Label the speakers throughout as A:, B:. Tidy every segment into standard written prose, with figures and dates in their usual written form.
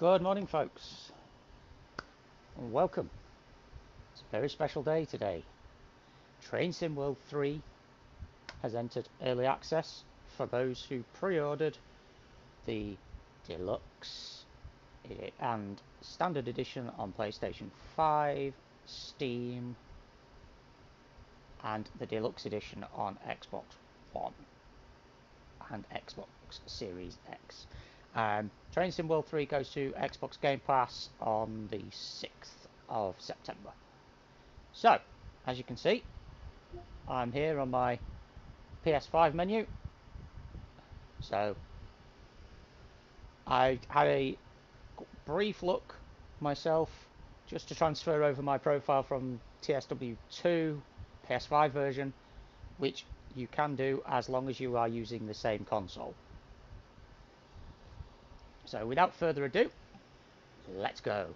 A: Good morning, folks, and welcome. It's a very special day today. Train Sim World 3 has entered early access for those who pre-ordered the deluxe and standard edition on PlayStation 5, Steam, and the deluxe edition on Xbox One and Xbox Series X. Train Sim World 3 goes to Xbox Game Pass on the 6th of September. So, as you can see, I'm here on my PS5 menu. So, I had a brief look myself just to transfer over my profile from TSW3 PS5 version, which you can do as long as you are using the same console. So, without further ado, let's go.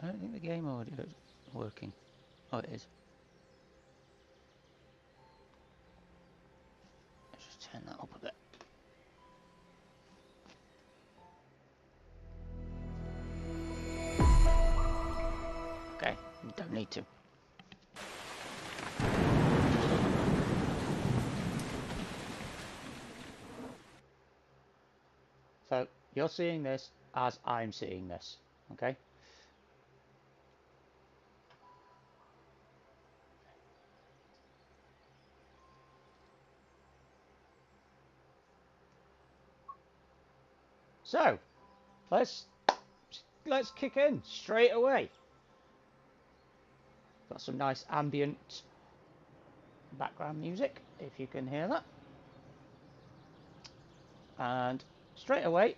A: I don't think the game audio is working. Oh, it is. Let's just turn that up a bit. Okay, you don't need to. So, you're seeing this as I'm seeing this, okay? So, let's kick in straight away. Got some nice ambient background music, if you can hear that. And straight away,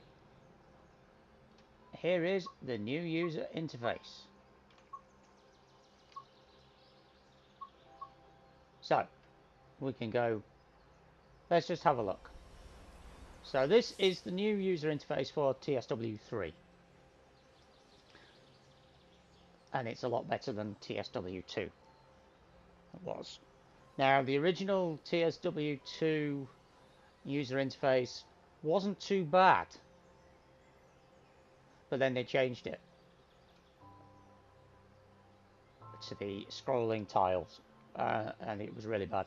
A: here is the new user interface. So, we can go, let's just have a look. So this is the new user interface for TSW3. And it's a lot better than TSW2. It was. Now, the original TSW2 user interface wasn't too bad, but then they changed it to the scrolling tiles, and it was really bad.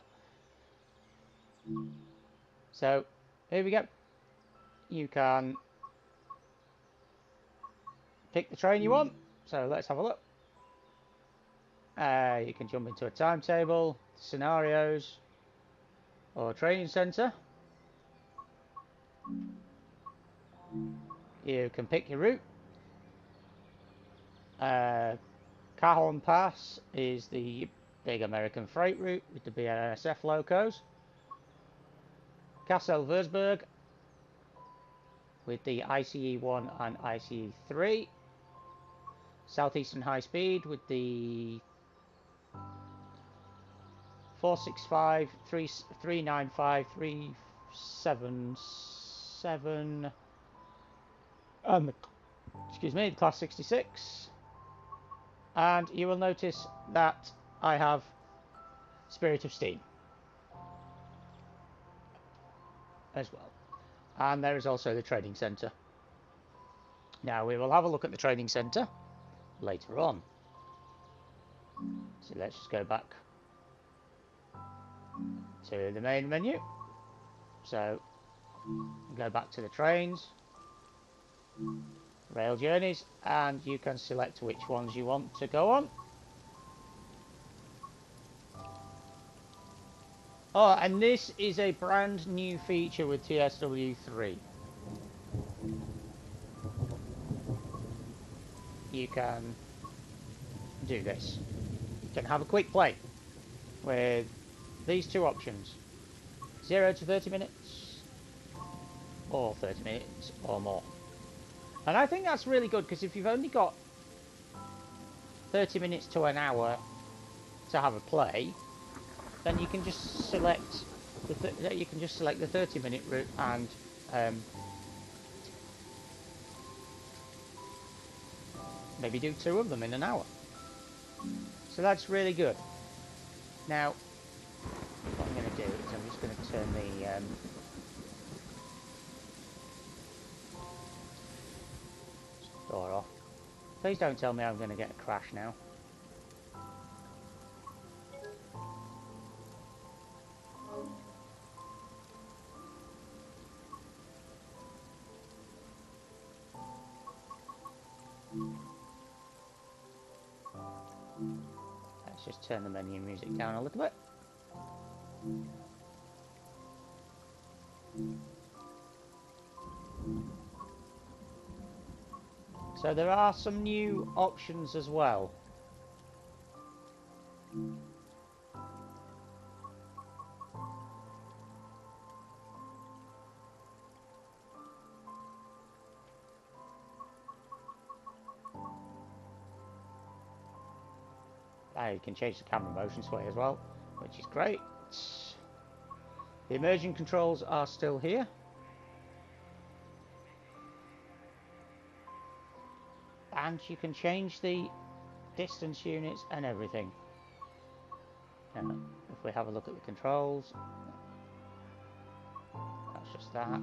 A: So here we go. You can pick the train you want. So let's have a look. You can jump into a timetable, scenarios, or training centre. You can pick your route. Cajon Pass is the big American freight route with the BNSF locos. Kassel Würzburg with the ICE1 and ICE3. Southeastern High Speed with the 465, 395, 377, and the Class 66. And you will notice that I have Spirit of Steam as well. And there is also the training centre. Now we will have a look at the training centre later on. So let's just go back to the main menu. So go back to the trains. rail journeys, and you can select which ones you want to go on. Oh, and this is a brand new feature with TSW3. You can do this. You can have a quick play with these two options: 0 to 30 minutes or 30 minutes or more. And I think that's really good, because if you've only got 30 minutes to an hour to have a play, then you can just select the 30-minute route and maybe do 2 of them in an hour. So that's really good. Now, what I'm going to do is I'm just going to turn the door off. Please don't tell me I'm going to get a crash now. Let's just turn the menu music down a little bit. So there are some new options as well. You can change the camera motion sway as well, which is great. The immersion controls are still here. And you can change the distance units and everything. Now, if we have a look at the controls, that's just that.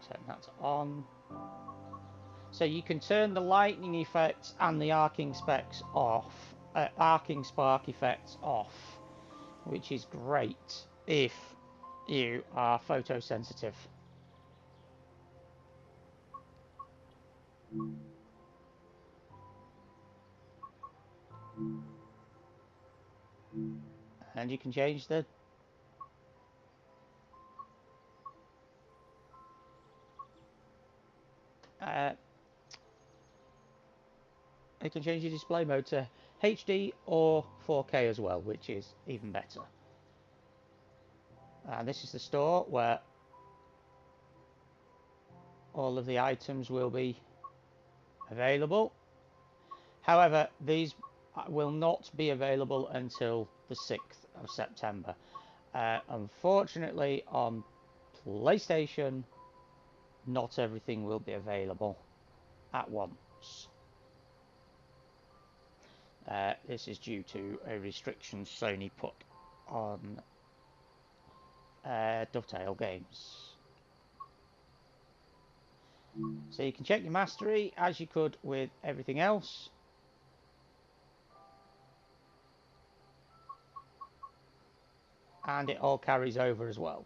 A: Turn that on. So you can turn the lightning effects and the arcing specs off, arcing spark effects off, which is great if you are photosensitive. And you can change the you can change your display mode to HD or 4K as well, which is even better. And this is the store where all of the items will be available. However, these will not be available until the 6th of September. Unfortunately, on PlayStation, not everything will be available at once. This is due to a restriction Sony put on Dovetail games. So you can check your mastery as you could with everything else. And it all carries over as well,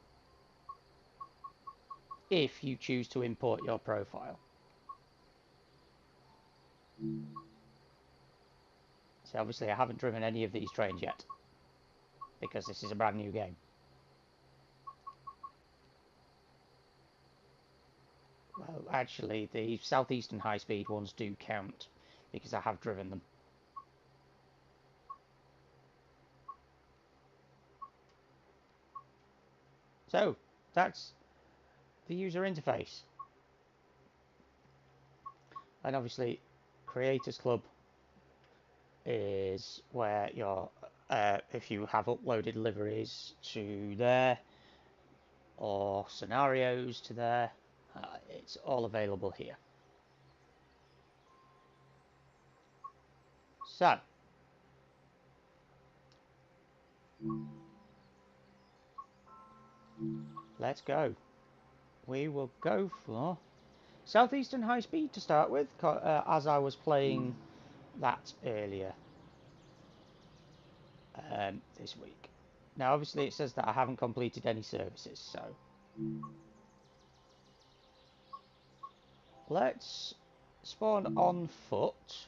A: if you choose to import your profile. So obviously I haven't driven any of these trains yet, because this is a brand new game. Well, actually, the Southeastern high-speed ones do count, because I have driven them. So, that's the user interface. And obviously, Creators Club is where your if you have uploaded liveries to there, or scenarios to there, it's all available here. So, let's go. We will go for Southeastern High Speed to start with, as I was playing that earlier. this week. Now, obviously, it says that I haven't completed any services, so let's spawn on foot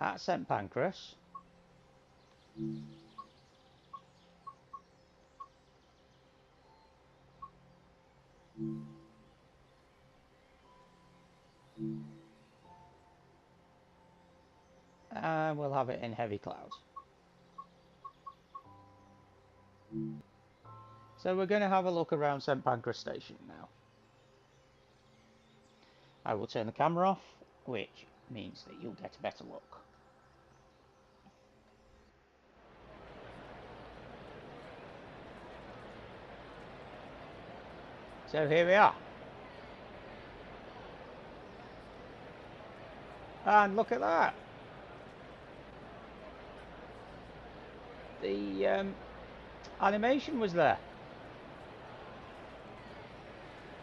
A: at St Pancras. And we'll have it in heavy clouds. So we're going to have a look around St Pancras Station now. I will turn the camera off, which means that you'll get a better look. So here we are. And look at that. The animation was there.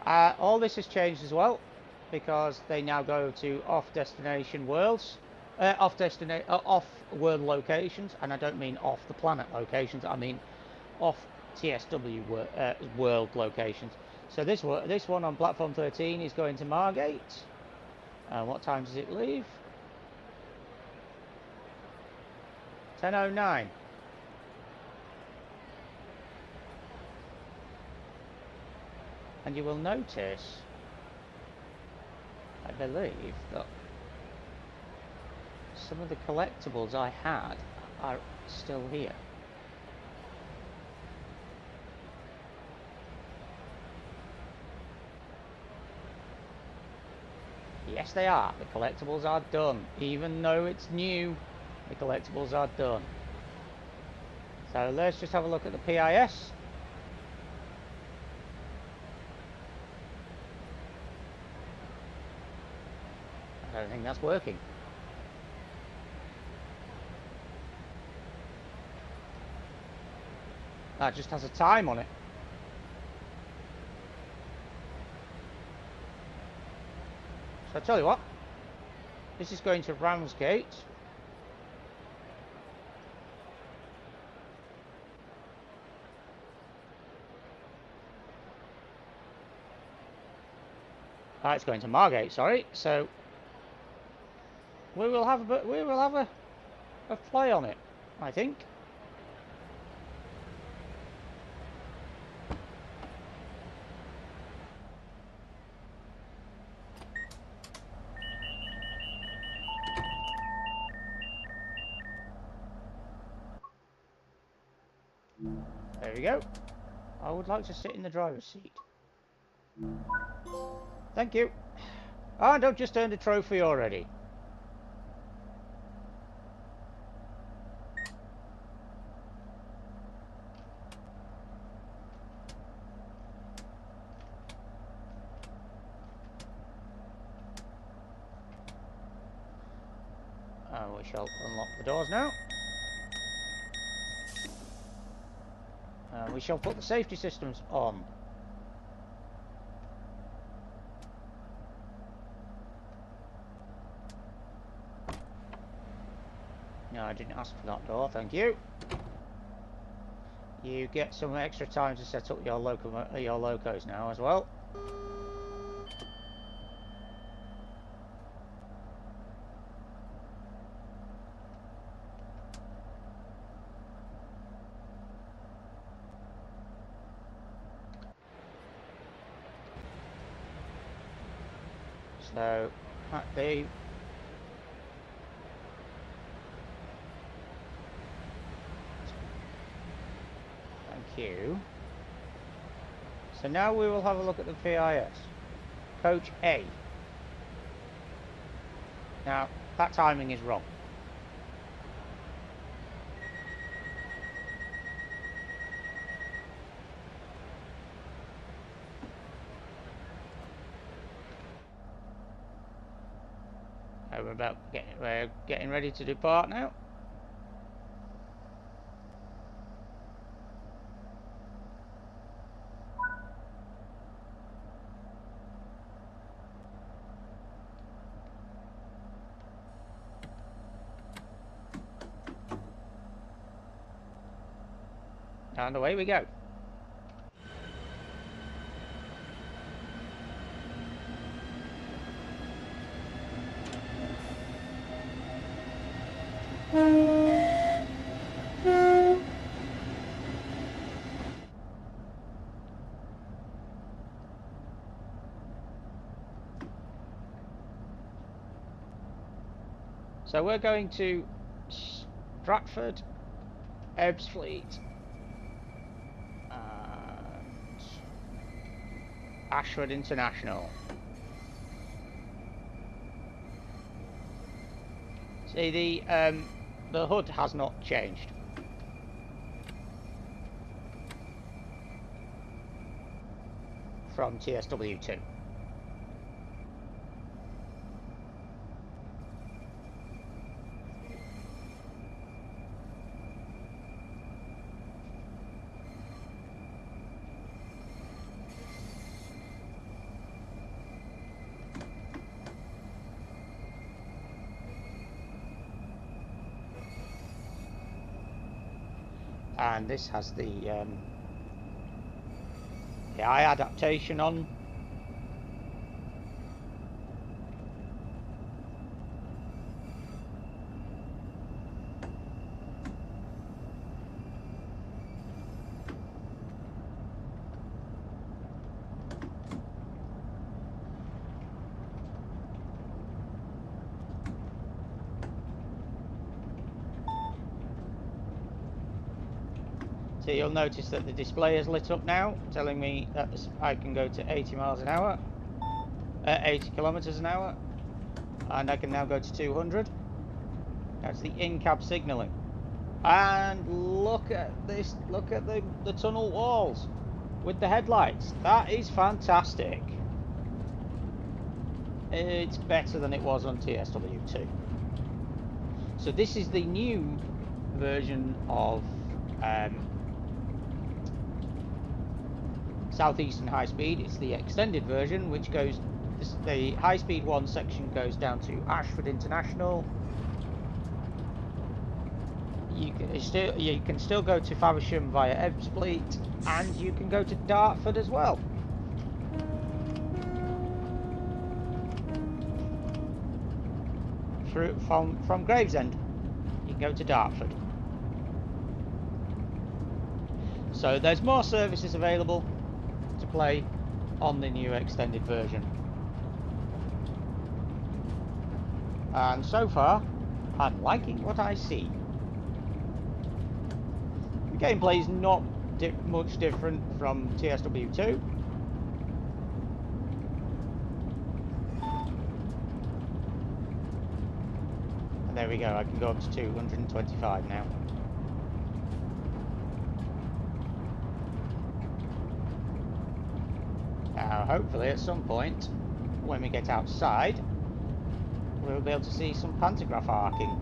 A: All this has changed as well, because they now go to off-destination worlds, off-world locations, and I don't mean off-the-planet locations. I mean off TSW world locations. So this one on platform 13 is going to Margate. What time does it leave? 10:09. And you will notice, I believe, that some of the collectibles I had are still here. Yes, they are. The collectibles are done. Even though it's new, the collectibles are done. So let's just have a look at the PIS. I don't think that's working. That just has a time on it. So I tell you what, this is going to Ramsgate. It's going to Margate, sorry. So we will have a play on it, I think. There we go. I would like to sit in the driver's seat. Thank you. And I've just earned a trophy already. We shall unlock the doors now. We shall put the safety systems on. No, I didn't ask for that door, thank you. You get some extra time to set up your locos now as well. So, thank you. So now we will have a look at the PIS. Coach A. Now, that timing is wrong. We're getting ready to depart now. And away we go. So we're going to Stratford, Ebbsfleet, and Ashford International. See, the hood has not changed. From TSW2. And this has the eye adaptation on. So you'll notice that the display is lit up now, telling me that I can go to 80 miles an hour, 80 kilometers an hour, and I can now go to 200. That's the in-cab signalling. And look at this, look at the tunnel walls with the headlights. That is fantastic. It's better than it was on TSW2. So this is the new version of Southeastern high speed. It's the extended version, which goes, the high speed one section goes down to Ashford International. You can still go to Faversham via Ebbsfleet, and you can go to Dartford as well. From Gravesend, you can go to Dartford. So there's more services available to play on the new extended version. And so far, I'm liking what I see. The gameplay is not much different from TSW2. And there we go, I can go up to 225 now. Now, hopefully at some point, when we get outside, we'll be able to see some pantograph arcing.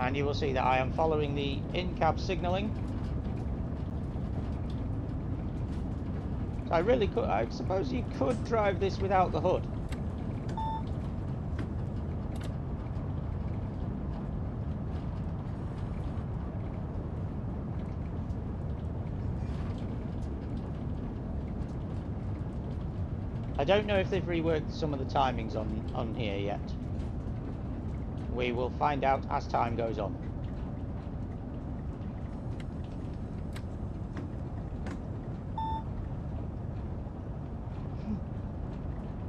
A: And you will see that I am following the in-cab signalling. So I suppose you could drive this without the hood. I don't know if they've reworked some of the timings on here yet. We will find out as time goes on.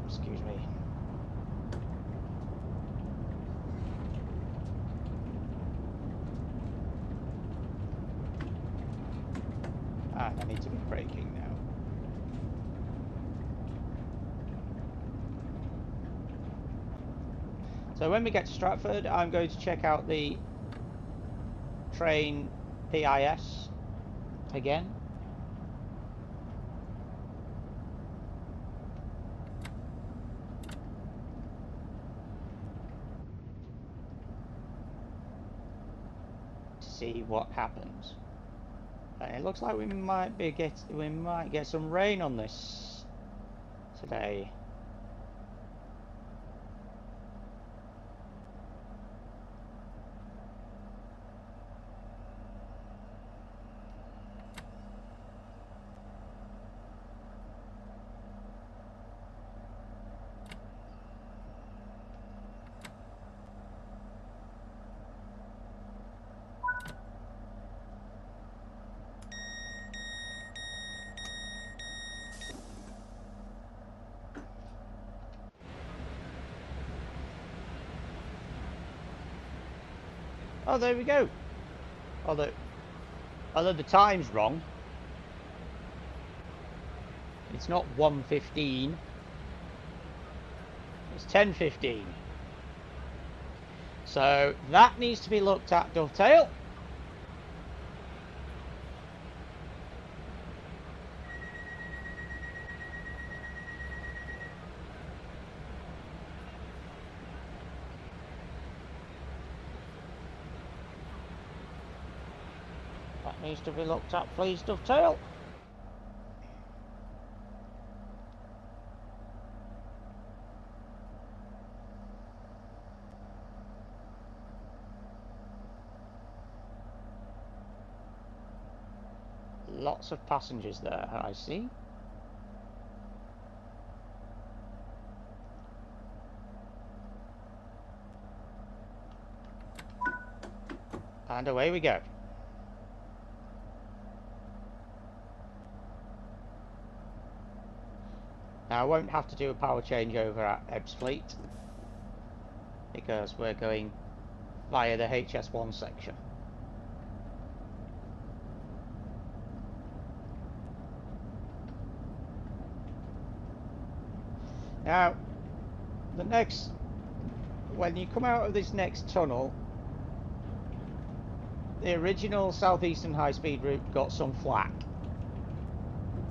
A: Excuse me. And I need to be braking now. So when we get to Stratford, I'm going to check out the train PIS again. see what happens. And it looks like we might get some rain on this today. Oh, there we go. Although the time's wrong. It's not 1:15. It's 10:15. So that needs to be looked at, Dovetail. That needs to be looked at, please, Dovetail. Lots of passengers there, I see. And away we go. Now I won't have to do a power changeover at Ebbsfleet because we're going via the HS1 section. Now, when you come out of this next tunnel, the original Southeastern high-speed route got some flack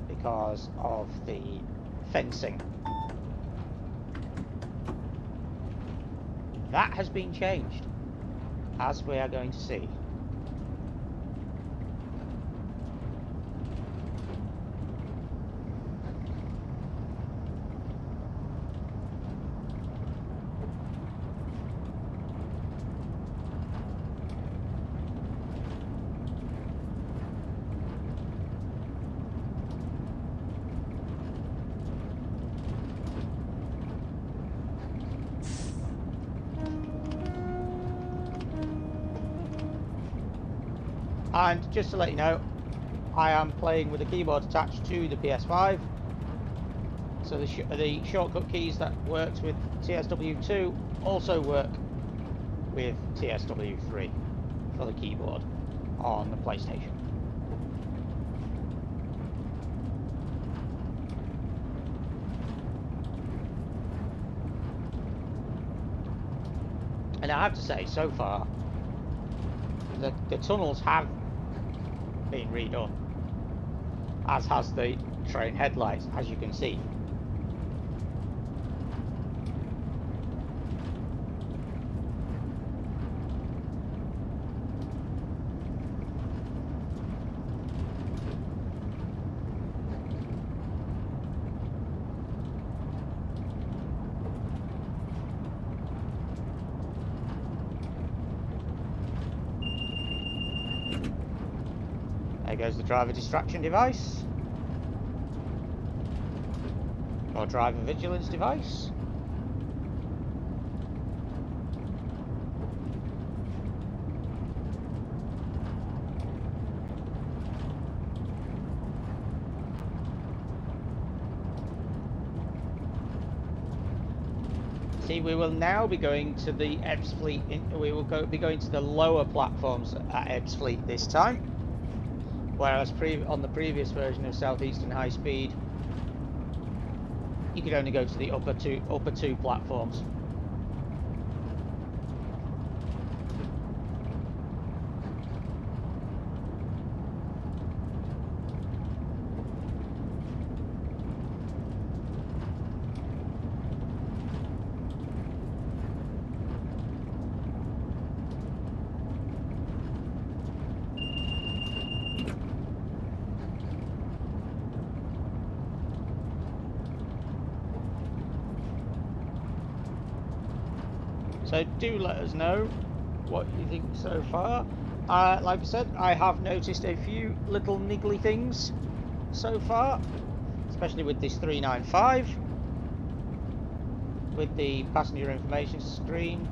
A: because of the fencing. That has been changed, as we are going to see. And just to let you know, I am playing with a keyboard attached to the PS5, so the shortcut keys that worked with TSW2 also work with TSW3 for the keyboard on the PlayStation. And I have to say, so far, the tunnels have been redone, as has the train headlights, as you can see. There goes the driver distraction device, or driver vigilance device. See, we will now be going to the Ebbsfleet. We will be going to the lower platforms at Ebbsfleet this time. Whereas on the previous version of Southeastern High Speed, you could only go to the upper two platforms. So do let us know what you think so far. Like I said, I have noticed a few little niggly things so far, especially with this 395, with the passenger information screen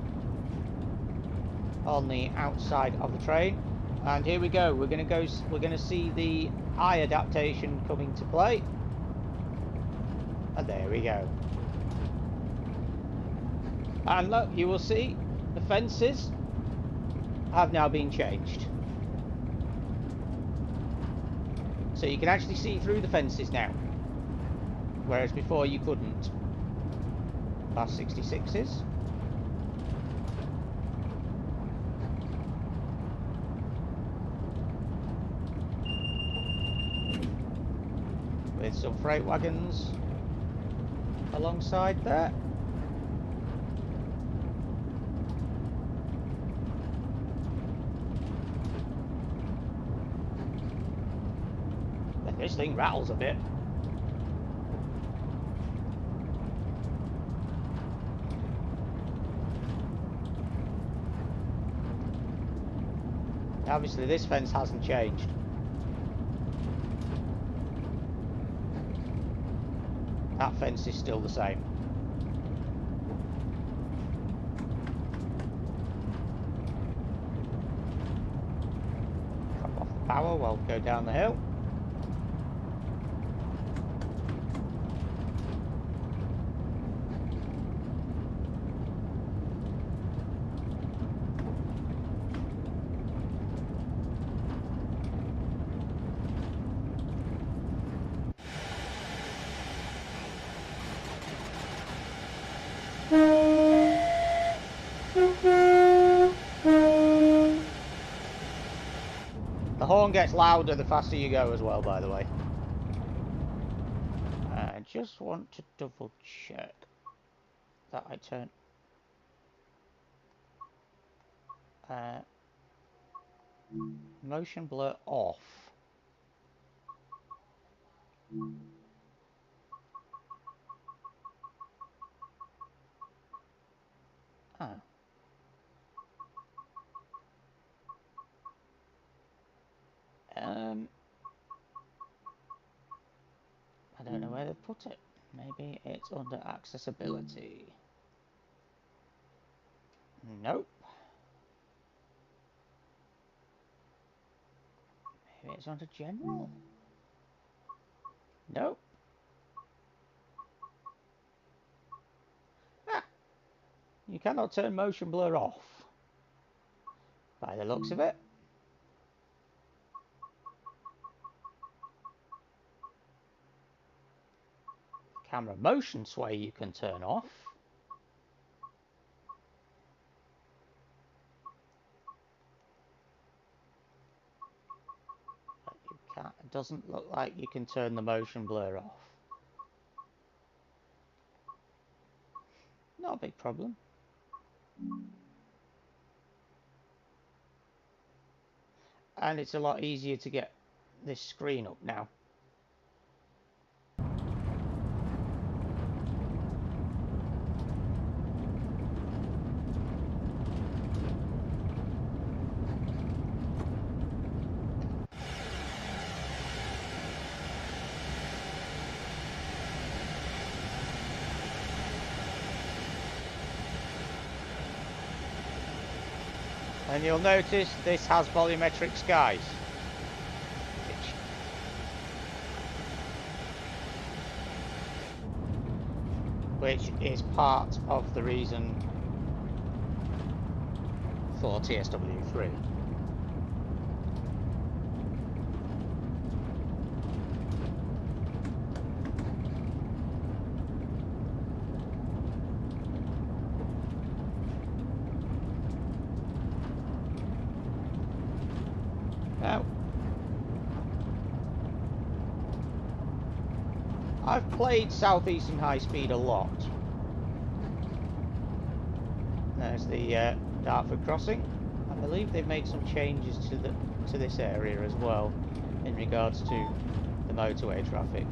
A: on the outside of the train. And here we go. We're going to see the eye adaptation coming to play. And there we go. And look, you will see the fences have now been changed. So you can actually see through the fences now, whereas before you couldn't. Past 66s. With some freight wagons alongside there. This thing rattles a bit. Obviously this fence hasn't changed. That fence is still the same. Drop off the power while we go down the hill. The horn gets louder the faster you go as well, by the way. I just want to double check that I turn motion blur off. Oh. I don't know where they put it. Maybe it's under accessibility. Nope. Maybe it's under general. Nope. Ah, you cannot turn motion blur off, by the looks of it. Camera motion sway you can turn off. But you can't, it doesn't look like you can turn the motion blur off. Not a big problem. And it's a lot easier to get this screen up now. And you'll notice this has volumetric skies, which is part of the reason for TSW3. Now, I've played Southeastern High Speed a lot. There's the Dartford crossing. I believe they've made some changes to this area as well in regards to the motorway traffic.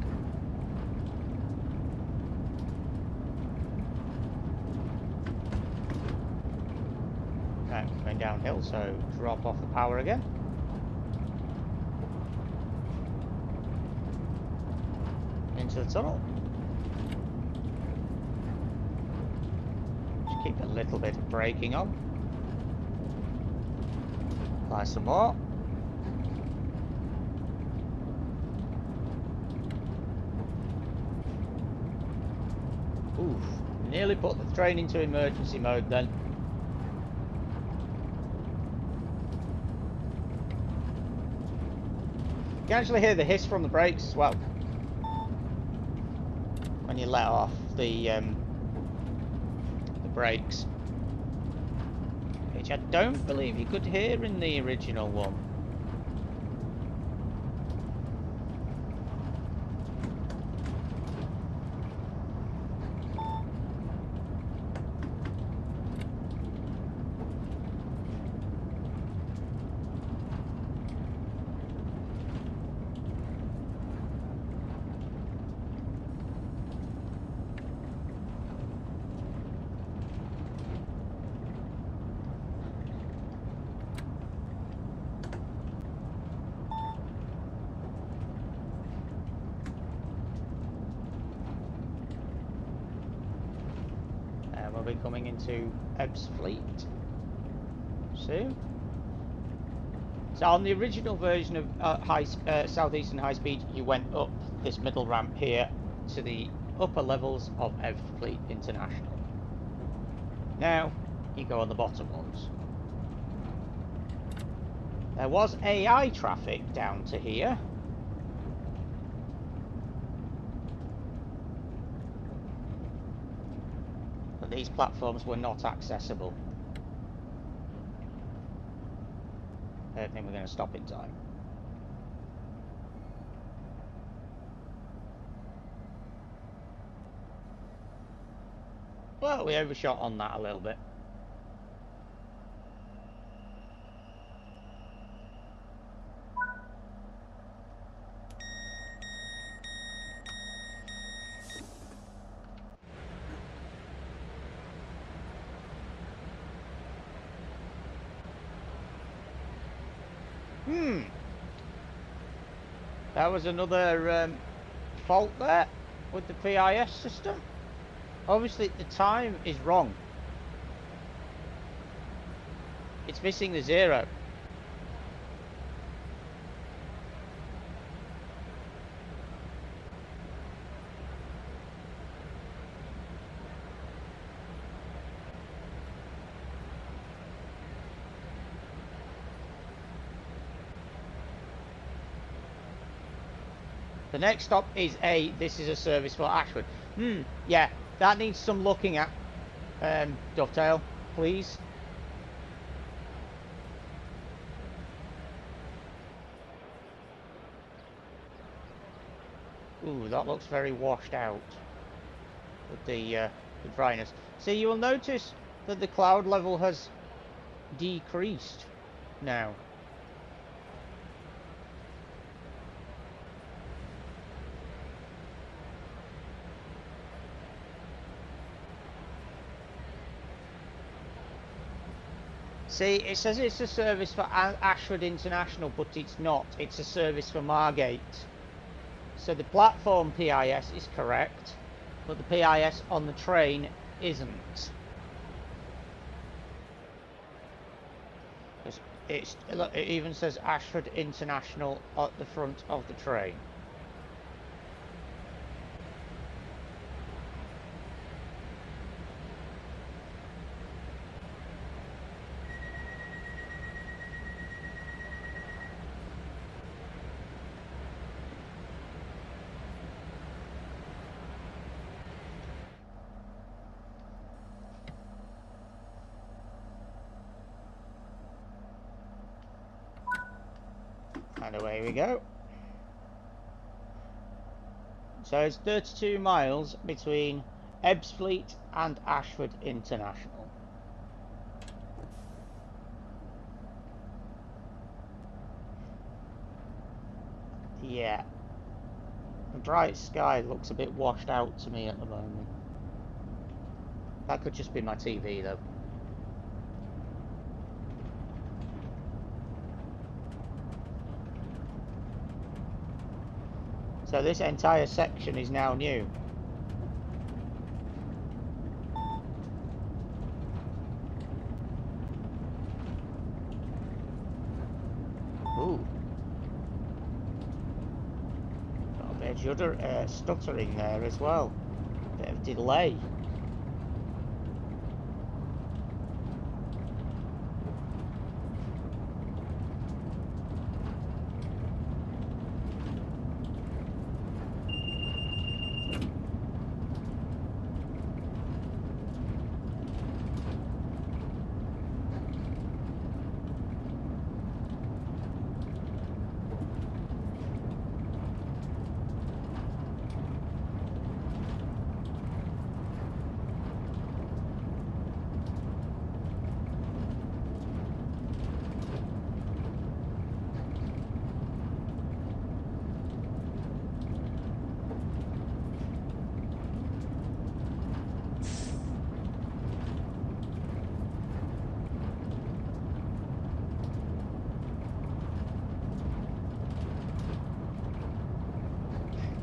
A: And coming downhill, so drop off the power again. Into the tunnel. Just keep a little bit of braking on. Apply some more. Oof, nearly put the train into emergency mode then. You can actually hear the hiss from the brakes as well when you let off the brakes, which I don't believe you could hear in the original one. We'll be coming into Ebbsfleet soon. So on the original version of Southeastern High Speed, you went up this middle ramp here to the upper levels of Ebbsfleet International. Now you go on the bottom ones. There was AI traffic down to here. But these platforms were not accessible. I don't think we're going to stop in time. Well, we overshot on that a little bit. That was another fault there with the PIS system. Obviously the time is wrong. It's missing the 0. The next stop is this is a service for Ashford. Yeah, that needs some looking at. Dovetail, please. Ooh, that looks very washed out with the dryness. See, you will notice that the cloud level has decreased now. See, it says it's a service for Ashford International, but it's not. It's a service for Margate. So the platform PIS is correct, but the PIS on the train isn't. It even says Ashford International at the front of the train. And away we go. So it's 32 miles between Ebbsfleet and Ashford International. Yeah. The bright sky looks a bit washed out to me at the moment. That could just be my TV though. So this entire section is now new. Ooh. Got a bit of stuttering there as well. Bit of delay.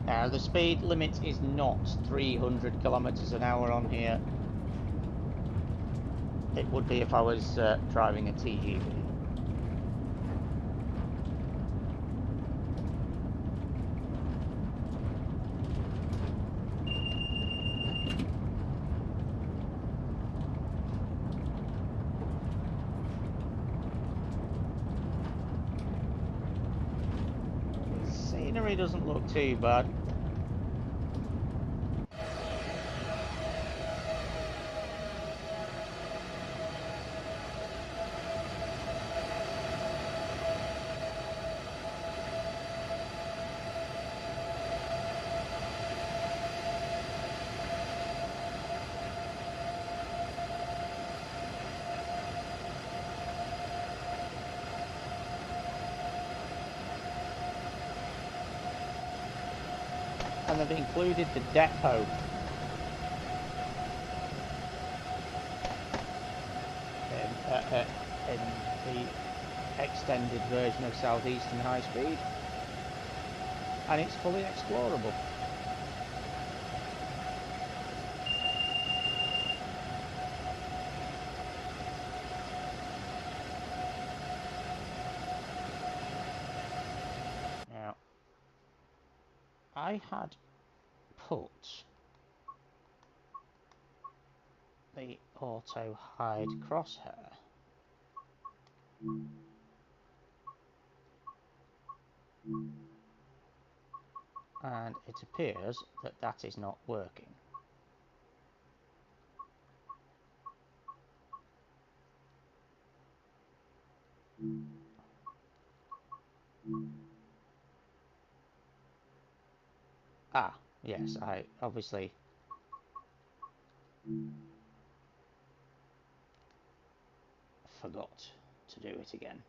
A: Now the speed limit is not 300 kilometers an hour on here. It would be if I was driving a TGV. The scenery doesn't look too bad. And they've included the depot. In the extended version of Southeastern High Speed. And it's fully explorable. Now, I had put the auto hide crosshair and it appears that that is not working. Ah, yes, I obviously forgot to do it again.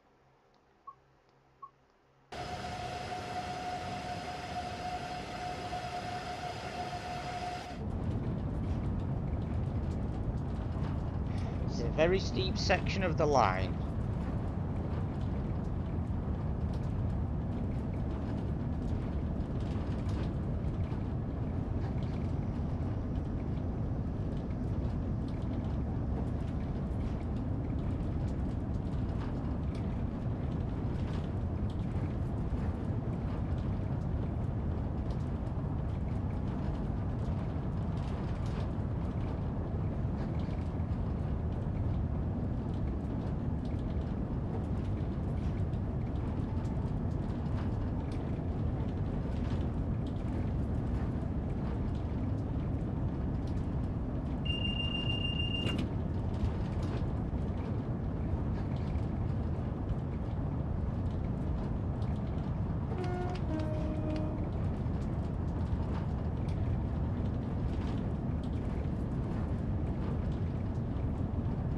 A: It's a very steep section of the line.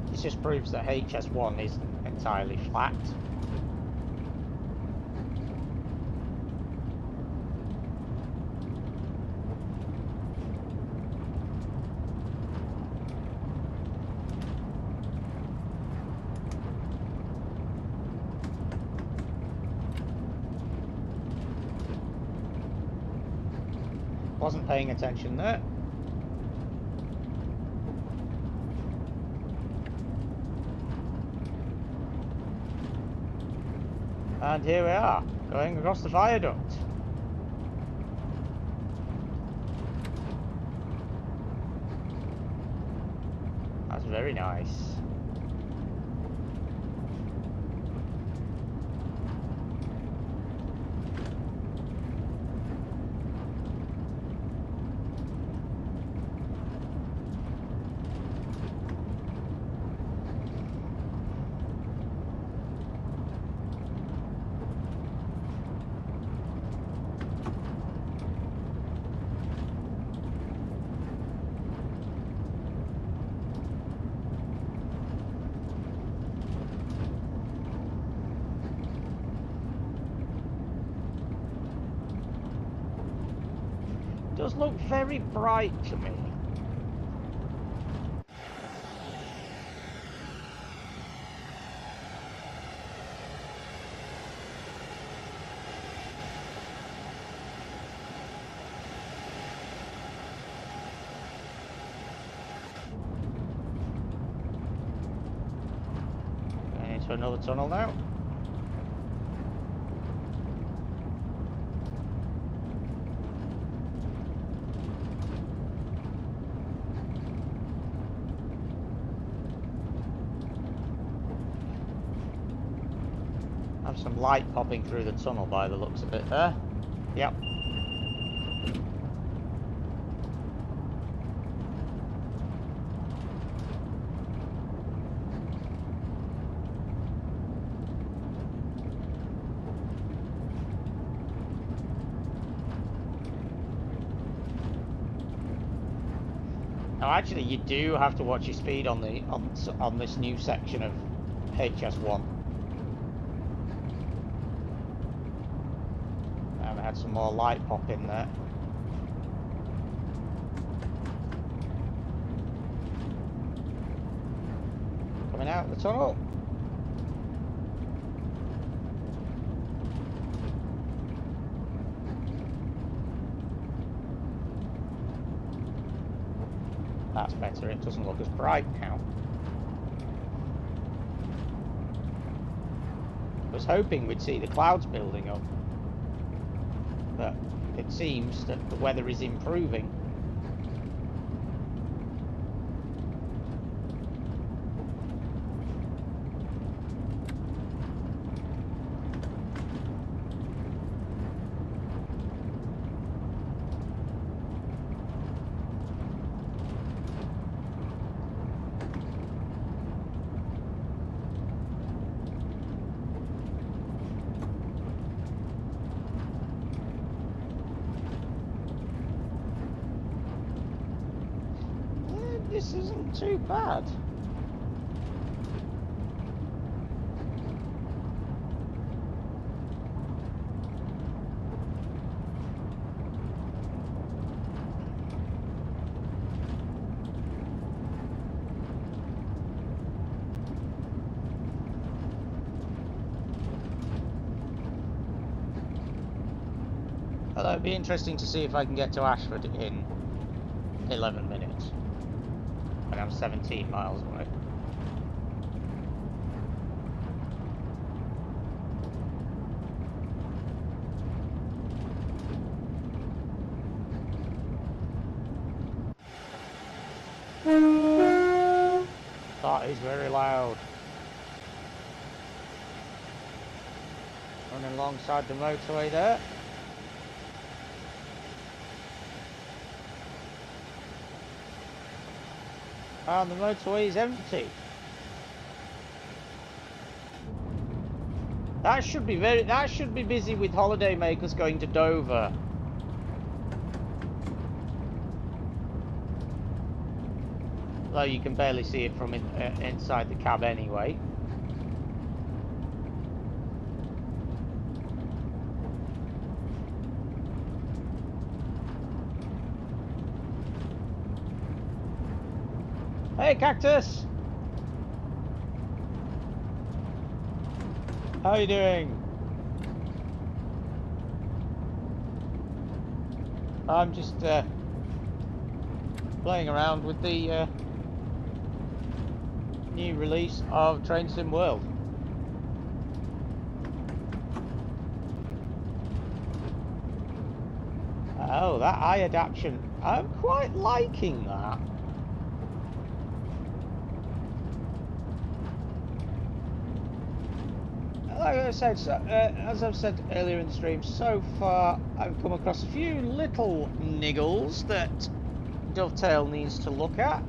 A: This just proves that HS1 isn't entirely flat. Wasn't paying attention there. And here we are, going across the viaduct. That's very nice. Does look very bright to me. Going into another tunnel now. Have some light popping through the tunnel by the looks of it there. Yep. Now actually you do have to watch your speed on the on this new section of HS1. And I had some more light pop in there. Coming out of the tunnel. That's better, it doesn't look as bright now. I was hoping we'd see the clouds building up, but it seems that the weather is improving. This isn't too bad. Although it'd be interesting to see if I can get to Ashford in 11 minutes. And I'm 17 miles away. That is very loud. Running alongside the motorway there. And the motorway is empty. That should be busy with holiday makers going to Dover. Though you can barely see it from inside the cab anyway. Hey, Cactus! How are you doing? I'm just playing around with the new release of Train Sim World. Oh, that eye adaptation. I'm quite liking that. Like I said, as I've said earlier in the stream, so far I've come across a few little niggles that Dovetail needs to look at,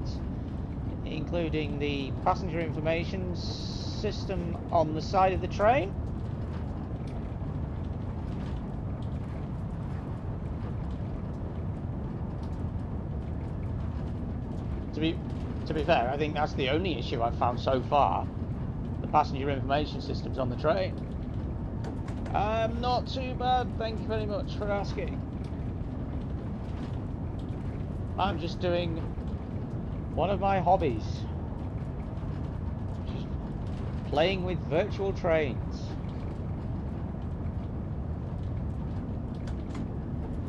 A: including the passenger information system on the side of the train. To be fair, I think that's the only issue I've found so far. The passenger information systems on the train. Not too bad, thank you very much for asking. I'm just doing one of my hobbies. Just playing with virtual trains.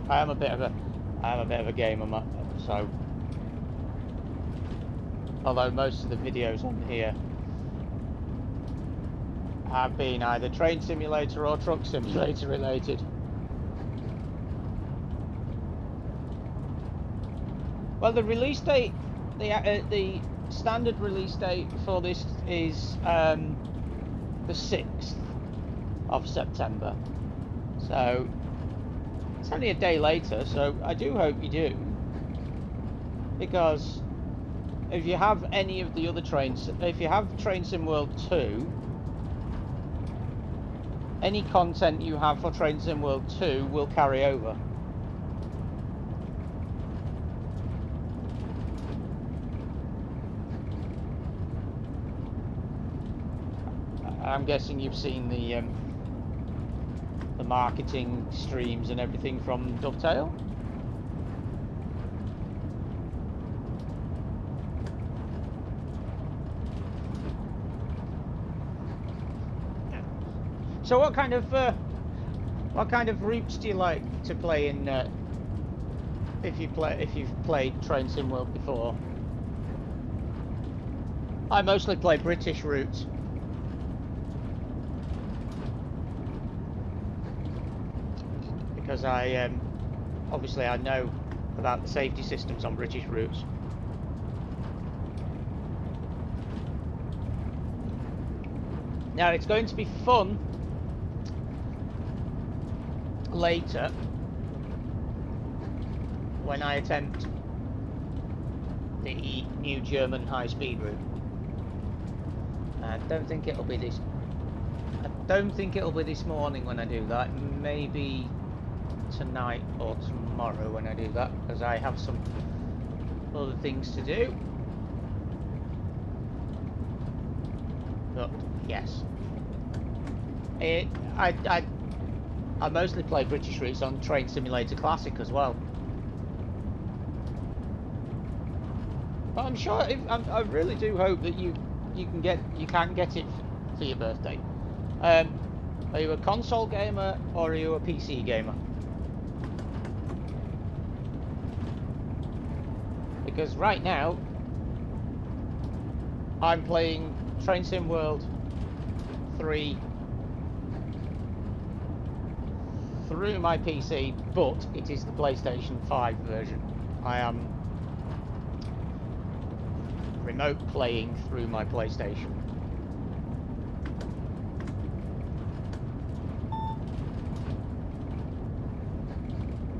A: I am a bit of a gamer, so although most of the videos on here have been either train simulator or truck simulator related. Well, the release date, the standard release date for this is the 6th of September. So it's only a day later, so I do hope you do. Because if you have any of the other trains, if you have Train Sim World 2, any content you have for Train Sim World 2 will carry over. I'm guessing you've seen the marketing streams and everything from Dovetail. So what kind of routes do you like to play in? If you've played Train Sim World before? I mostly play British routes. Because obviously I know about the safety systems on British routes. Now it's going to be fun later when I attempt the new German high-speed route. I don't think it'll be this morning when I do that. Maybe tonight or tomorrow when I do that, because I have some other things to do. But yes, I mostly play British routes on Train Simulator Classic as well. But I'm sure I really do hope that you can get it for your birthday. Are you a console gamer or are you a PC gamer? Because right now I'm playing Train Sim World 3 through my PC, but it is the PlayStation 5 version. I am remote playing through my PlayStation.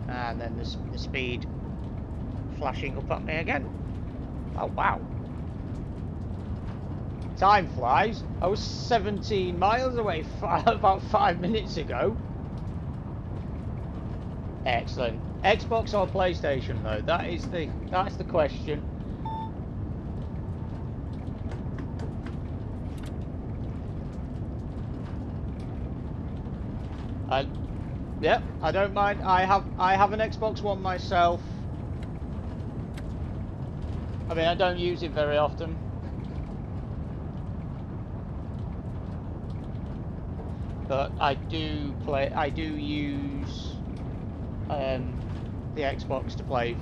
A: And then the speed flashing up at me again. Oh wow. Time flies. I was 17 miles away about 5 minutes ago. Excellent. Xbox or PlayStation though? That's the question. Yeah, I don't mind. I have an Xbox One myself. I mean, I don't use it very often. But I do use the Xbox to play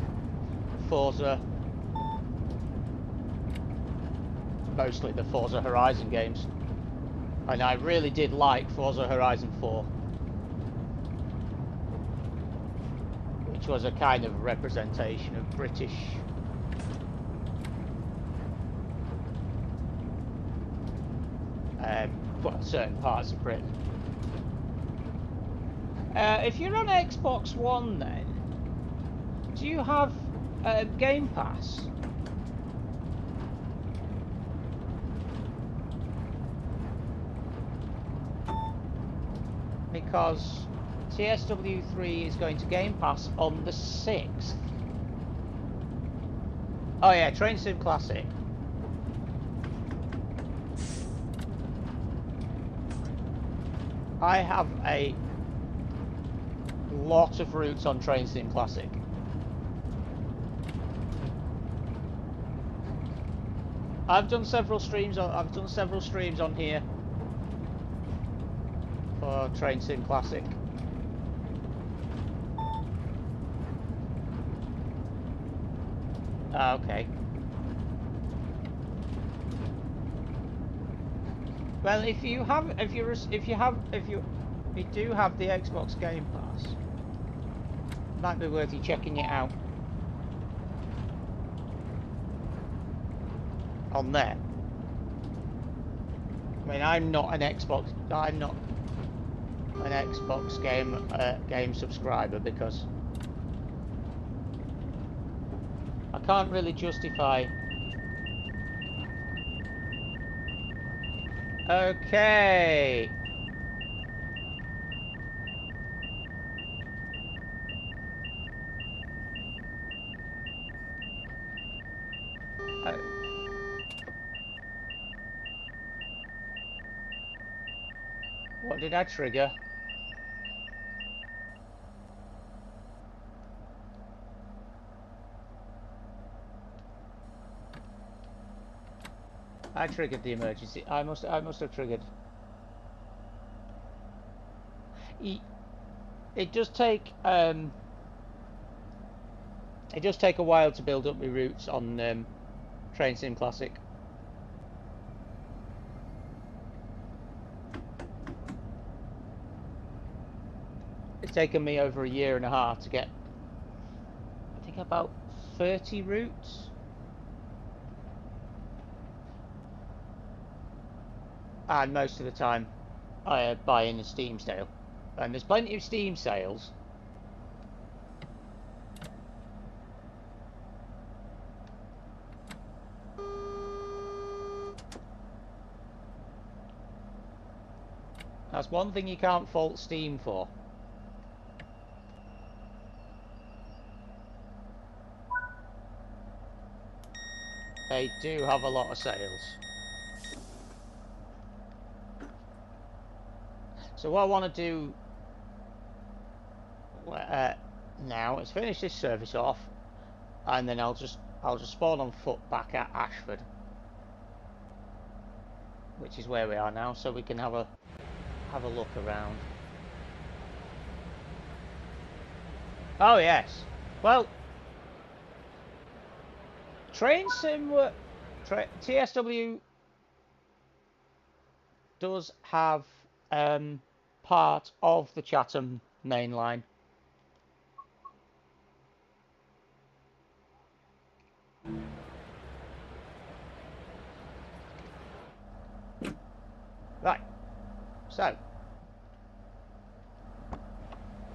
A: Forza, mostly the Forza Horizon games, and I really did like Forza Horizon 4, which was a kind of representation of British well, certain parts of Britain. If you're on Xbox One, then do you have Game Pass? Because TSW3 is going to Game Pass on the 6th. Oh yeah, Train Sim Classic. I have a lot of routes on Train Sim Classic. I've done several streams on here for Train Sim Classic. Okay. Well, if you do have the Xbox Game Pass, it might be worth you checking it out on there. I mean, I'm not an Xbox game subscriber because I can't really justify. Okay. What did I trigger? I triggered the emergency. I must have triggered. It does take a while to build up my routes on Train Sim Classic. It's taken me over a year and a half to get, I think, about 30 routes. And most of the time I buy in a Steam sale, and there's plenty of Steam sales. That's one thing you can't fault Steam for. They do have a lot of sales. So what I want to do now is finish this service off, and then I'll just spawn on foot back at Ashford, which is where we are now, so we can have a look around. Oh yes, well, TSW does have part of the Chatham main line. Right, so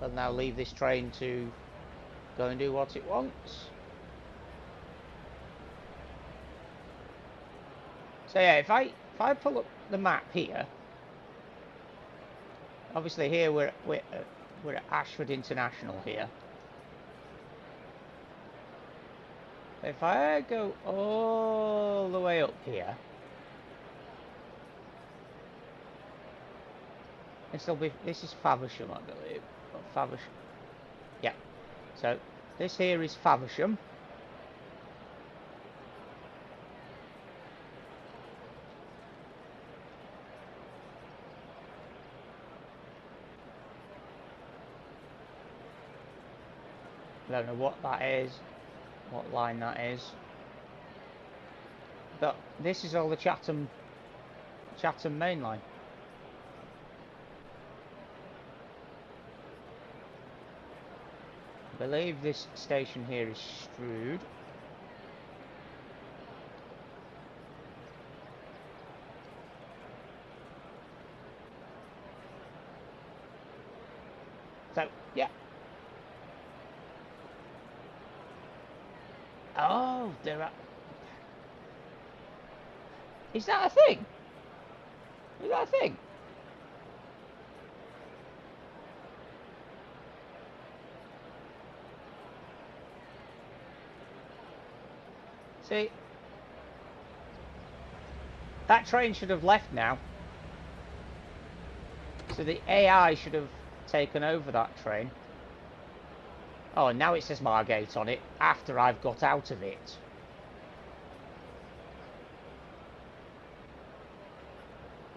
A: we'll now leave this train to go and do what it wants. So yeah, if I pull up the map here, obviously here we're at Ashford International here. If I go all the way up here, this is Faversham, I believe. Or Faversham. Yeah. So this here is Faversham. I don't know what that is, what line that is. But this is all the Chatham main line. I believe this station here is Strood. So, yeah. Oh, there are... Is that a thing? Is that a thing? See? That train should have left now. So the AI should have taken over that train. Oh, and now it says Margate on it after I've got out of it.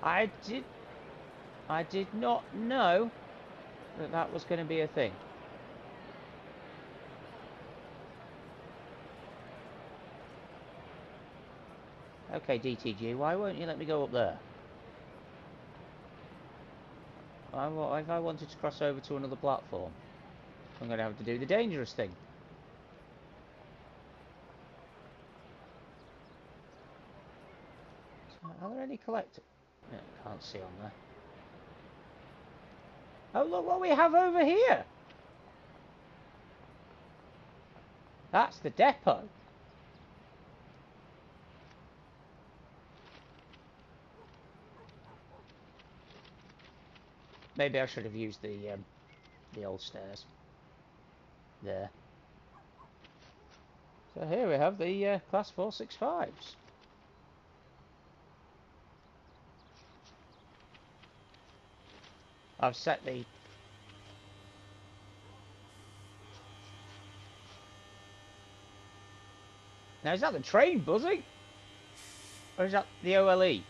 A: I did not know that that was going to be a thing. Okay, DTG, why won't you let me go up there? If I wanted to cross over to another platform, I'm going to have to do the dangerous thing. So, are there any collectors? Yeah, can't see on there. Oh, look what we have over here. That's the depot. Maybe I should have used the old stairs. There. So here we have the Class 465s. I've set the... Now, is that the train buzzing? Or is that the OLE?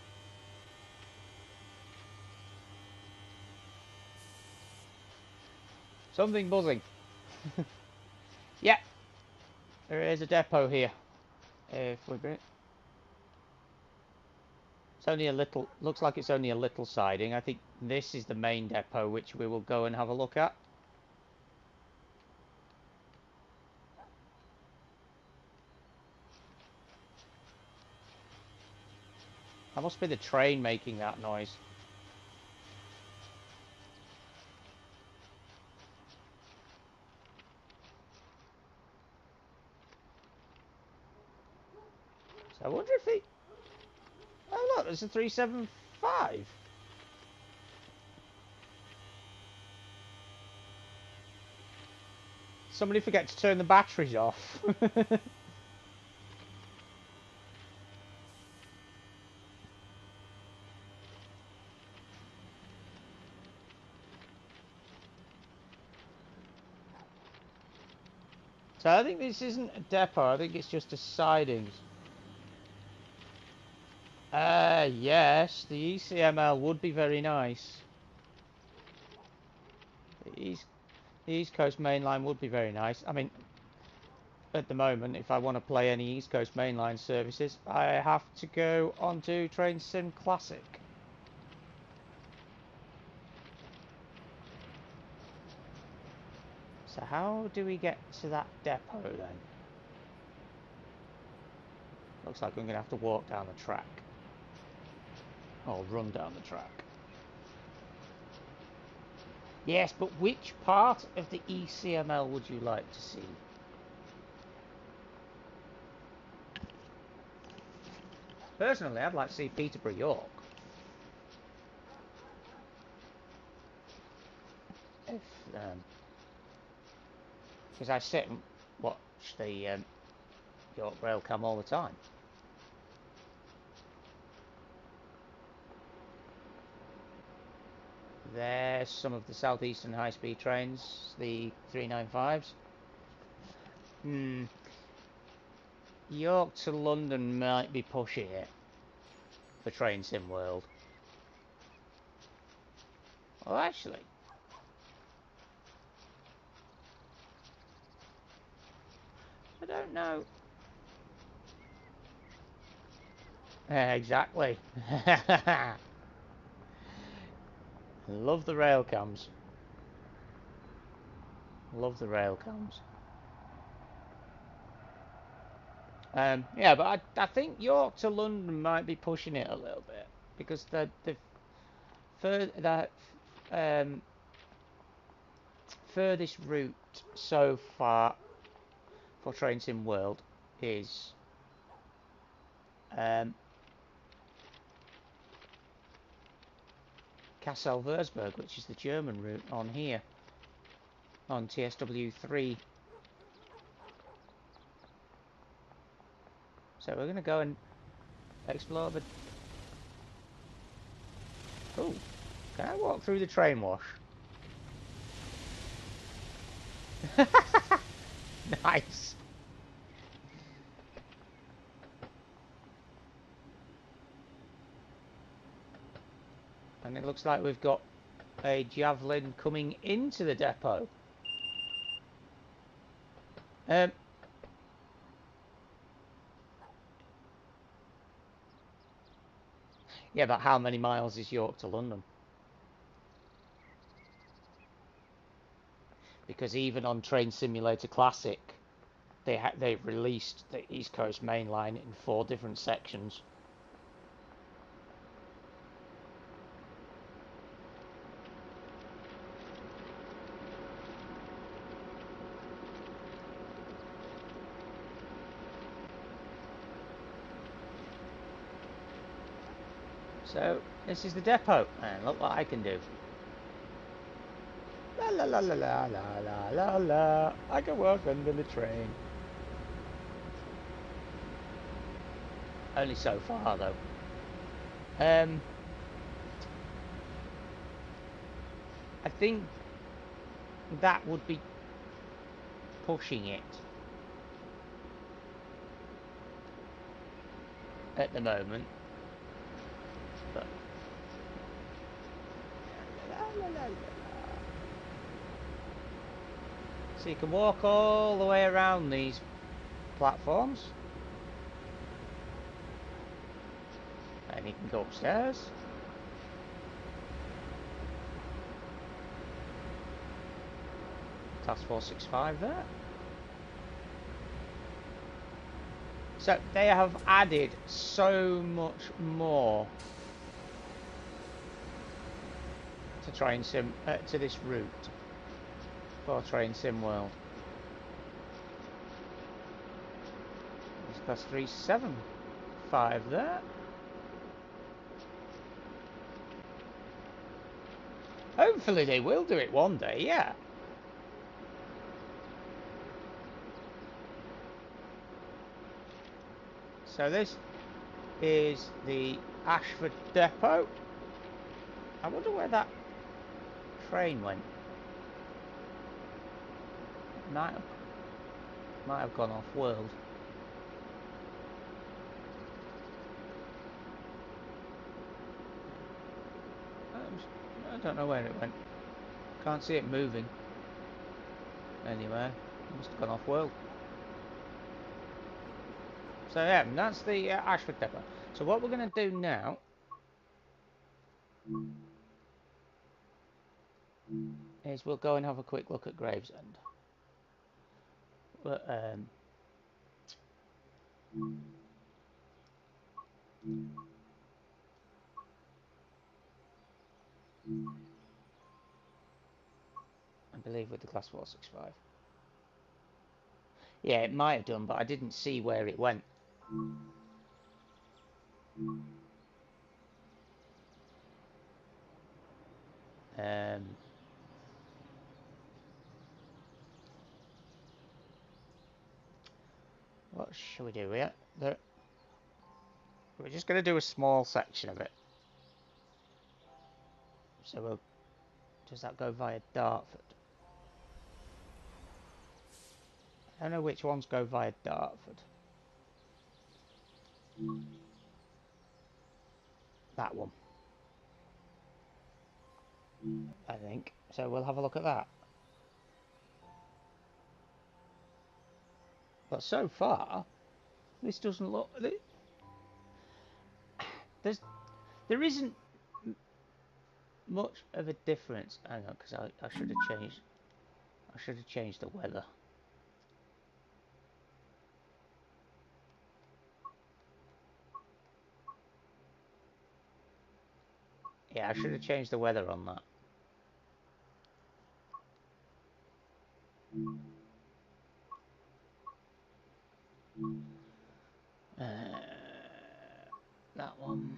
A: Something buzzing. Yeah. There is a depot here. If we bring it... It's only a little... Looks like it's only a little siding. I think this is the main depot, which we will go and have a look at. That must be the train making that noise. So I wonder if he... Oh look, there's a 375. Somebody forget to turn the batteries off. So I think this isn't a depot, I think it's just a sidings. Yes, the ECML would be very nice. The East Coast Main Line would be very nice. I mean, at the moment, if I want to play any East Coast Main Line services, I have to go onto Train Sim Classic. So how do we get to that depot then? Looks like I'm going to have to walk down the track. Or run down the track. Yes, but which part of the ECML would you like to see? Personally, I'd like to see Peterborough, York. If, because I sit and watch the York Rail Cam all the time. There's some of the Southeastern high-speed trains, the 395s. York to London might be pushing it for Train Sim World. Well, actually, I don't know. Exactly. Love the rail cams. Love the rail cams. Yeah, but I think York to London might be pushing it a little bit because the um, furthest route so far for Train Sim World is Kassel-Würzburg, which is the German route on here on TSW3. So we're going to go and explore the... Oh, can I walk through the train wash? Nice. And it looks like we've got a javelin coming into the depot. Yeah, but how many miles is York to London? Because even on Train Simulator Classic, they've released the East Coast Main Line in 4 different sections. So this is the depot, and look what I can do. La la la la la la la la la. I can walk under the train. Only so far though. I think that would be pushing it at the moment. But so you can walk all the way around these platforms, and you can go upstairs. Task Force 65 there. So they have added so much more to Train Sim to this route for Train Sim World. There's class 375 there. Hopefully they will do it one day, yeah. So this is the Ashford depot. I wonder where that train went. Might have gone off world. I don't know where it went. Can't see it moving anywhere. Must have gone off world. So yeah, that's the Ashford depot. So what we're going to do now is we'll go and have a quick look at Gravesend. But I believe with the class 465. Yeah, it might have done, but I didn't see where it went. What shall we do here? We're just going to do a small section of it. So does that go via Dartford? I don't know which ones go via Dartford. That one, I think. So we'll have a look at that. But so far, this doesn't look. There isn't much of a difference. Hang on, because I should have changed. I should have changed the weather. Yeah, I should have changed the weather on that. That one.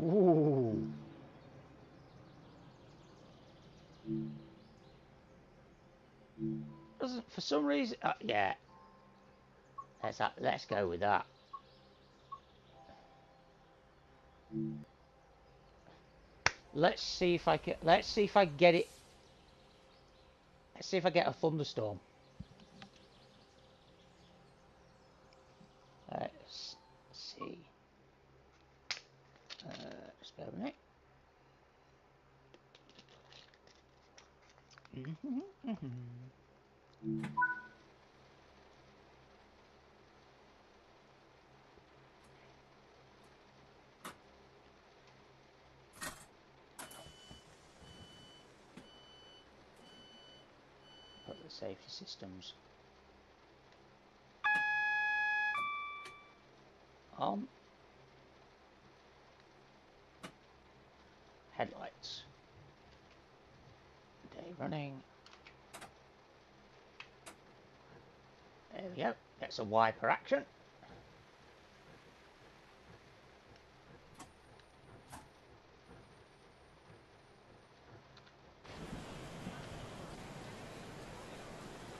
A: Ooh. Doesn't for some reason? Yeah. Let's go with that. Let's see if I can. Let's see if I get it. Let's see if I get a thunderstorm. Let's see. Just bear with me. Put the safety systems on. Headlights. Day running. There we go. Get some wiper action.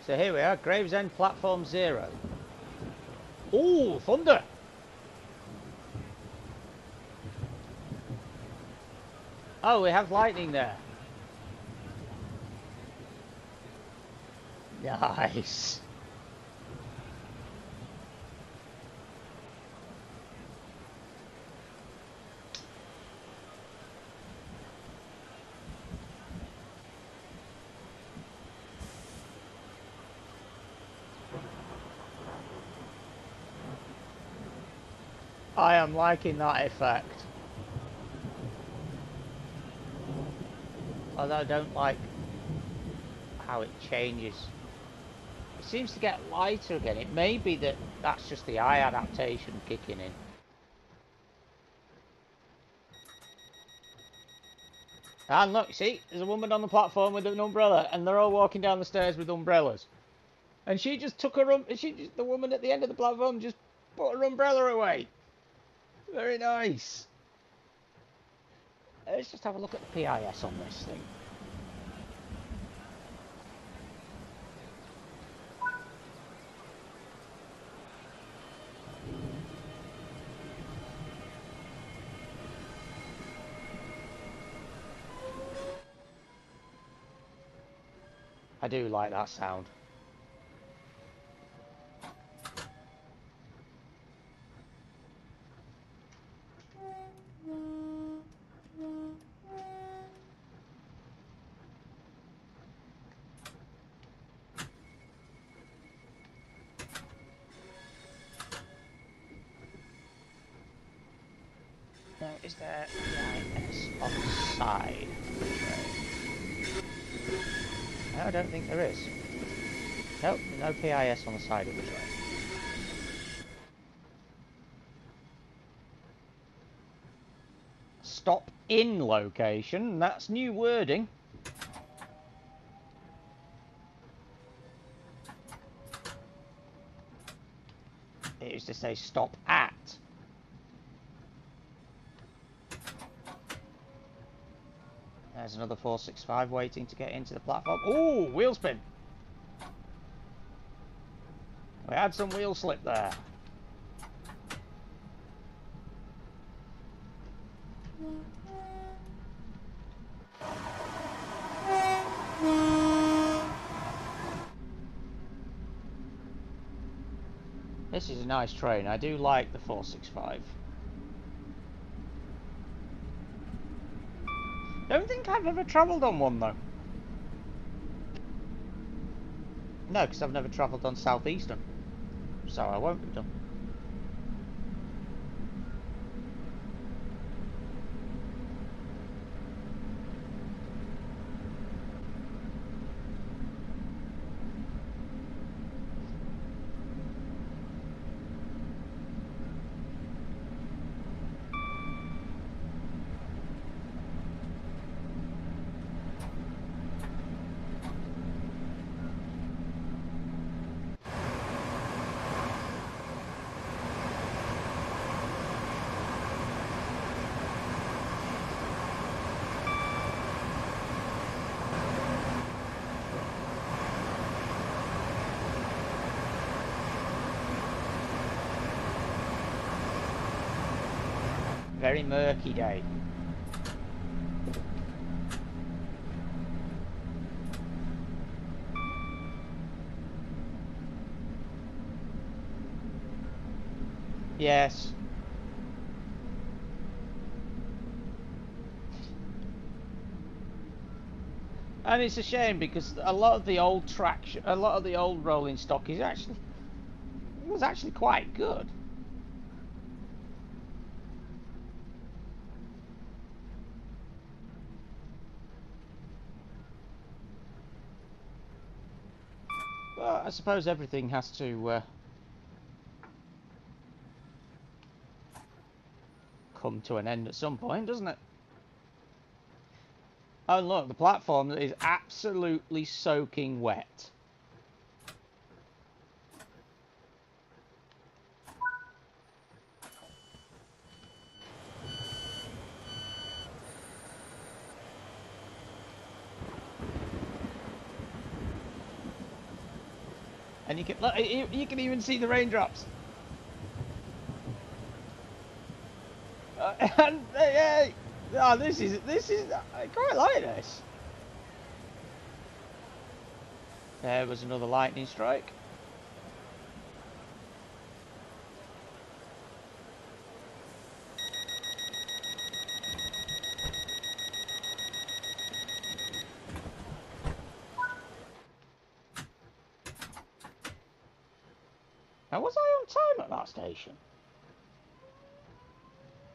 A: So here we are, Gravesend Platform 0. Ooh, thunder! Oh, we have lightning there. Nice. I am liking that effect. Although I don't like how it changes. It seems to get lighter again. It may be that that's just the eye adaptation kicking in. And look, see, there's a woman on the platform with an umbrella, and they're all walking down the stairs with umbrellas. And she just took her the woman at the end of the platform just put her umbrella away. Very nice. Let's just have a look at the PIS on this thing. I do like that sound. Now, is there PIS on the side of the train? No, I don't think there is. Nope, no PIS on the side of the train. Stop in location, that's new wording. It used to say stop at. There's another 465 waiting to get into the platform. Ooh, wheel spin. We had some wheel slip there. This is a nice train. I do like the 465. Don't think I've ever travelled on one though. No, because I've never travelled on Southeastern, so I won't have done. Very murky day. Yes. And it's a shame because a lot of the old traction, a lot of the old rolling stock was actually quite good. But I suppose everything has to come to an end at some point, doesn't it? Oh look, the platform is absolutely soaking wet. And you can look, you can even see the raindrops. And oh, this is I quite like this. There was another lightning strike. Now, was I on time at that station?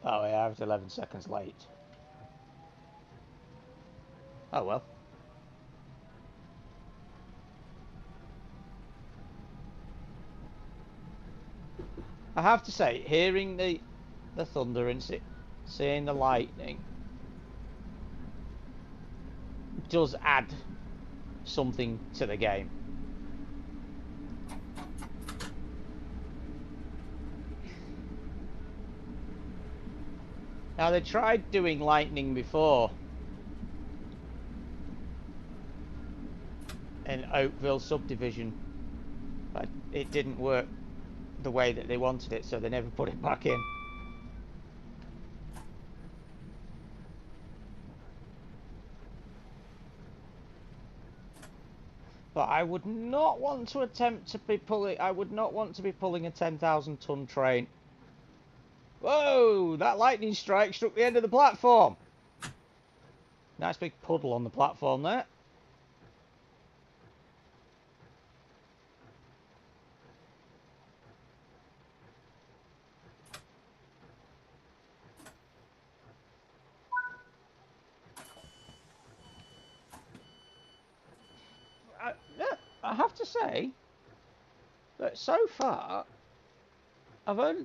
A: Oh yeah, I was 11 seconds late. Oh well. I have to say, hearing the thunder and seeing the lightning does add something to the game. Now they tried doing lightning before in Oakville subdivision, but it didn't work the way that they wanted it, so they never put it back in. But I would not want to attempt to be pulling. I would not want to be pulling a 10,000 ton train. Whoa! That lightning strike struck the end of the platform. Nice big puddle on the platform there. I have to say that so far,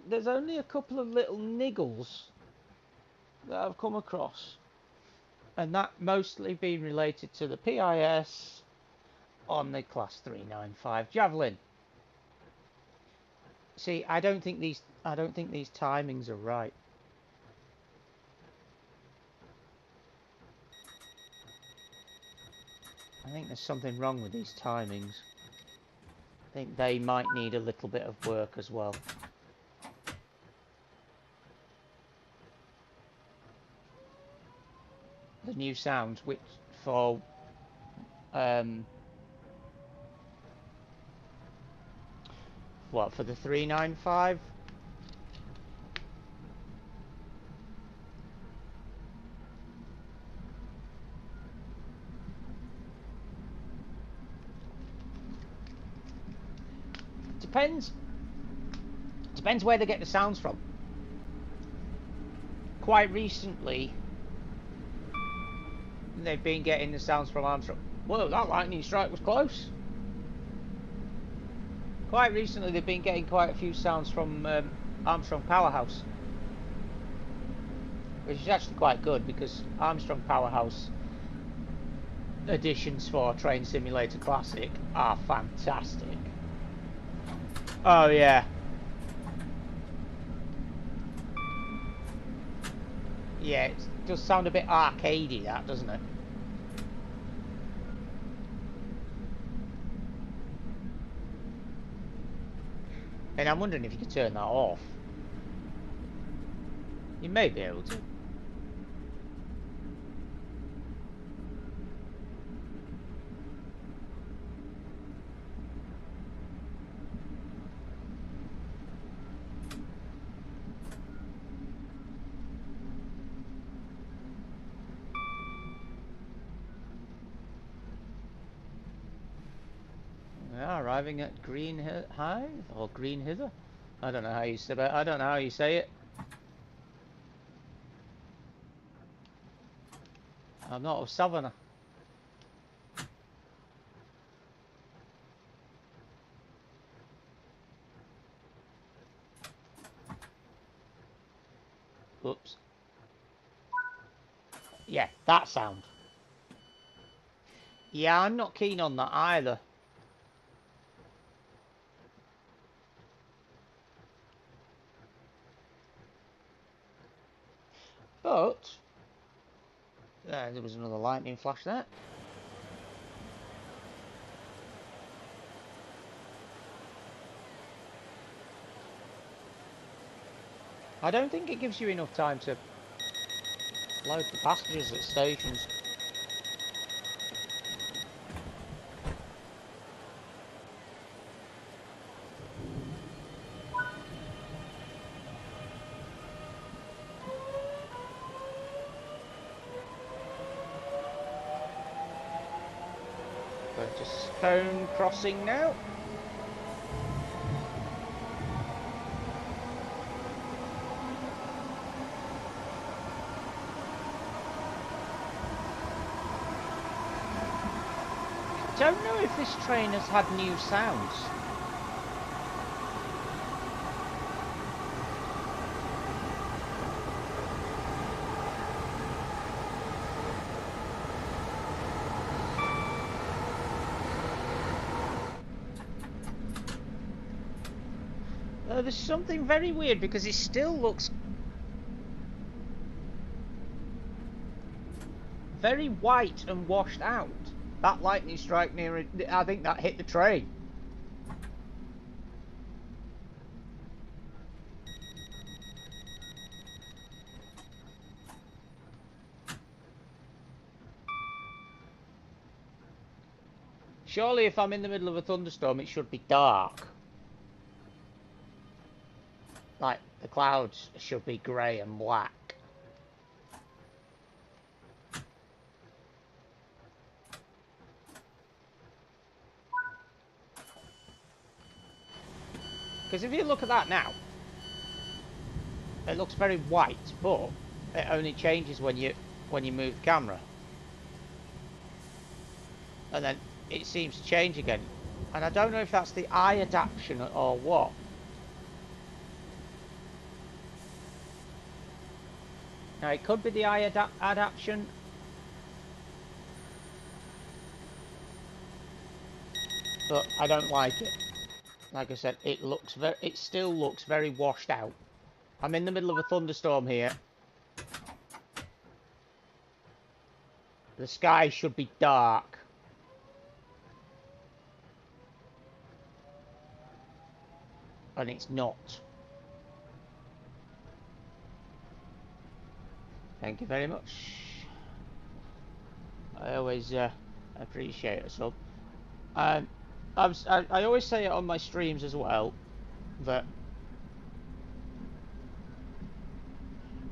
A: there's only a couple of little niggles that I've come across, and that mostly been related to the PIS on the Class 395 Javelin. See, I don't think these timings are right. I think there's something wrong with these timings. I think they might need a little bit of work as well. The new sounds, which for What, for the 395? Depends where they get the sounds from. Quite recently, they've been getting the sounds from Armstrong. Whoa, that lightning strike was close. Quite recently, they've been getting quite a few sounds from Armstrong Powerhouse, which is actually quite good because Armstrong Powerhouse editions for Train Simulator Classic are fantastic. Oh yeah. Yeah, it does sound a bit arcadey, that, doesn't it? And I'm wondering if you could turn that off. You may be able to. Arriving at Green Hive or Green Hither. I don't know how you say it. I don't know how you say it. I'm not a southerner. Oops. Yeah, that sound. Yeah, I'm not keen on that either. But there was another lightning flash there. I don't think it gives you enough time to load the passengers at stations. Going to Stone Crossing now. I don't know if this train has had new sounds. There's something very weird because it still looks very white and washed out. That lightning strike near it, I think that hit the train. Surely if I'm in the middle of a thunderstorm it should be dark. Like, the clouds should be grey and black. Because if you look at that now, it looks very white, but it only changes when you move the camera. And then it seems to change again. And I don't know if that's the eye adaptation or what. Now it could be the eye adaptation. But I don't like it. Like I said, it still looks very washed out. I'm in the middle of a thunderstorm here. The sky should be dark. And it's not. Thank you very much. I always appreciate a sub. I always say it on my streams as well. that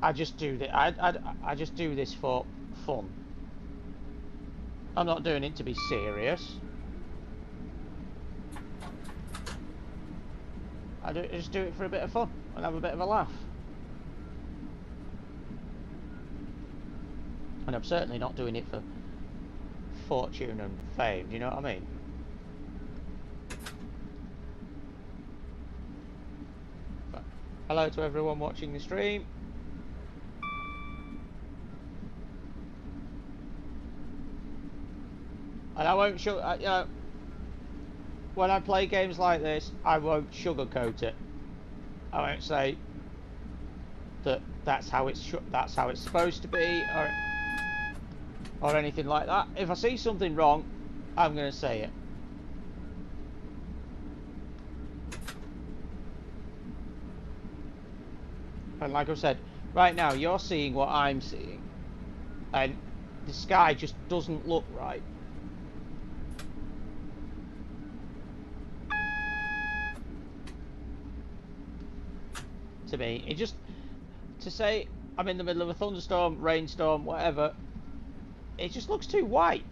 A: I just do that. I just do this for fun. I'm not doing it to be serious. I just do it for a bit of fun and have a bit of a laugh. And I'm certainly not doing it for fortune and fame, do you know what I mean? But hello to everyone watching the stream. And I won't you know, when I play games like this, I won't sugarcoat it. I won't say that that's how it's supposed to be, or anything like that. If I see something wrong, I'm going to say it. And like I said, right now you're seeing what I'm seeing, and the sky just doesn't look right. To me, it just, to say I'm in the middle of a thunderstorm, rainstorm, whatever, it just looks too white.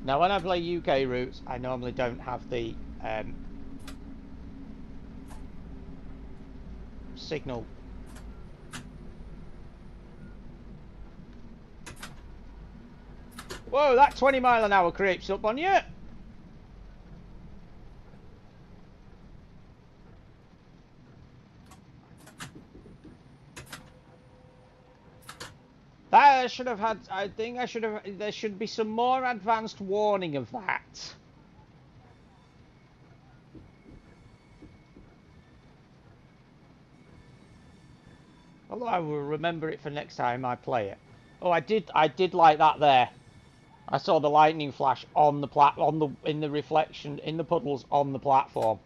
A: Now when I play UK routes, I normally don't have the signal. Whoa, that 20-mile-an-hour creeps up on you. That I should have had, I think I should have, there should be some more advanced warning of that. Although I will remember it for next time I play it. Oh, I did like that there. I saw the lightning flash on the in the reflection in the puddles on the platform.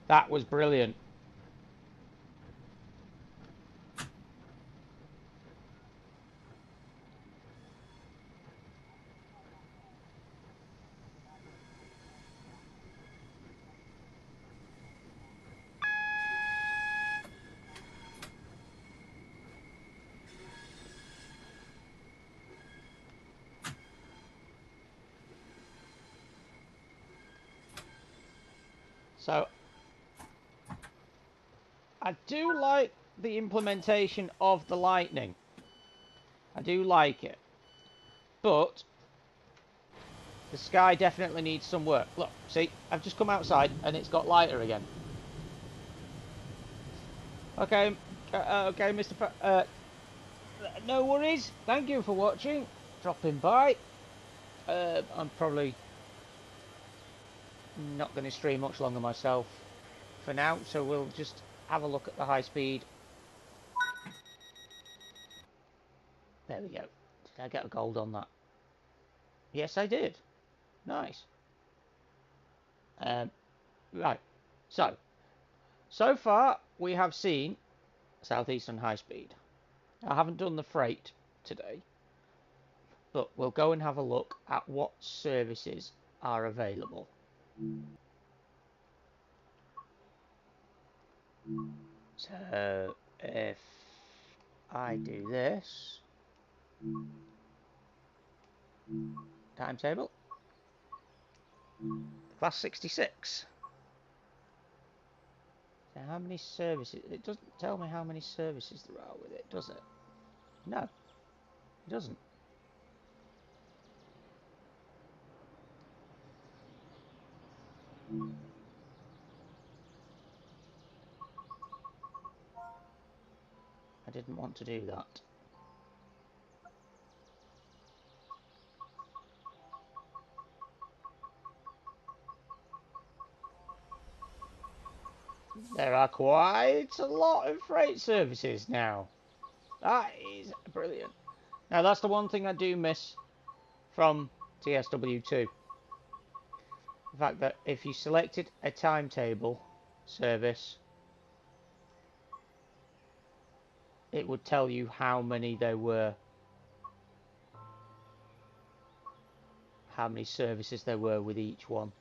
A: That was brilliant. So I do like the implementation of the lightning. I do like it. But the sky definitely needs some work. Look, see, I've just come outside and it's got lighter again. Okay, okay, Mr. No worries. Thank you for watching, dropping by. I'm probably not going to stream much longer myself for now, so we'll just have a look at the high speed. There we go. Did I get a gold on that? Yes, I did. Nice. Right. So far we have seen Southeastern high speed. I haven't done the freight today, but we'll go and have a look at what services are available. So if I do this timetable, class 66. So how many services? It doesn't tell me how many services there are with it, does it? No, it doesn't. I didn't want to do that. There are quite a lot of freight services now. That is brilliant. Now that's the one thing I do miss from TSW2. the fact that if you selected a timetable service, it would tell you how many there were, how many services there were with each one.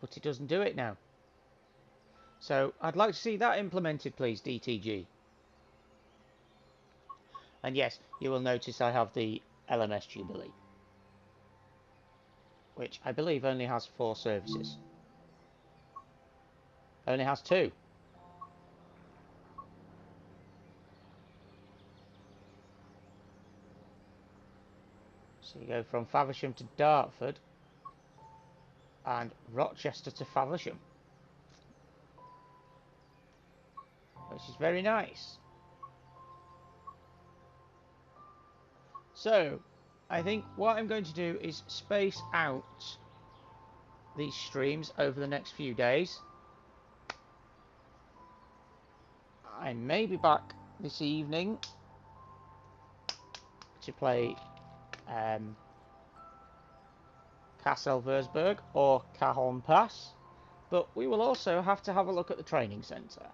A: But it doesn't do it now. So I'd like to see that implemented, please, DTG. And yes, you will notice I have the LMS Jubilee, which I believe only has 4 services. Only has 2. So you go from Faversham to Dartford and Rochester to Faversham, which is very nice. So I think what I'm going to do is space out these streams over the next few days. I may be back this evening to play Castle Versberg or Cajon Pass, but we will also have to have a look at the training centre.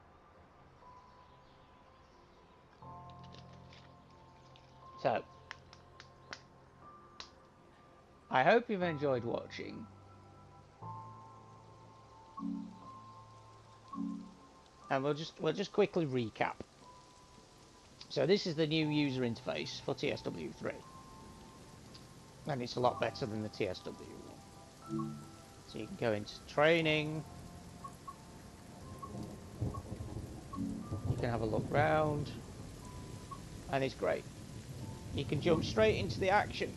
A: So I hope you've enjoyed watching. And we'll just quickly recap. So this is the new user interface for TSW3, and it's a lot better than the TSW one. So you can go into training, you can have a look round, and it's great. You can jump straight into the action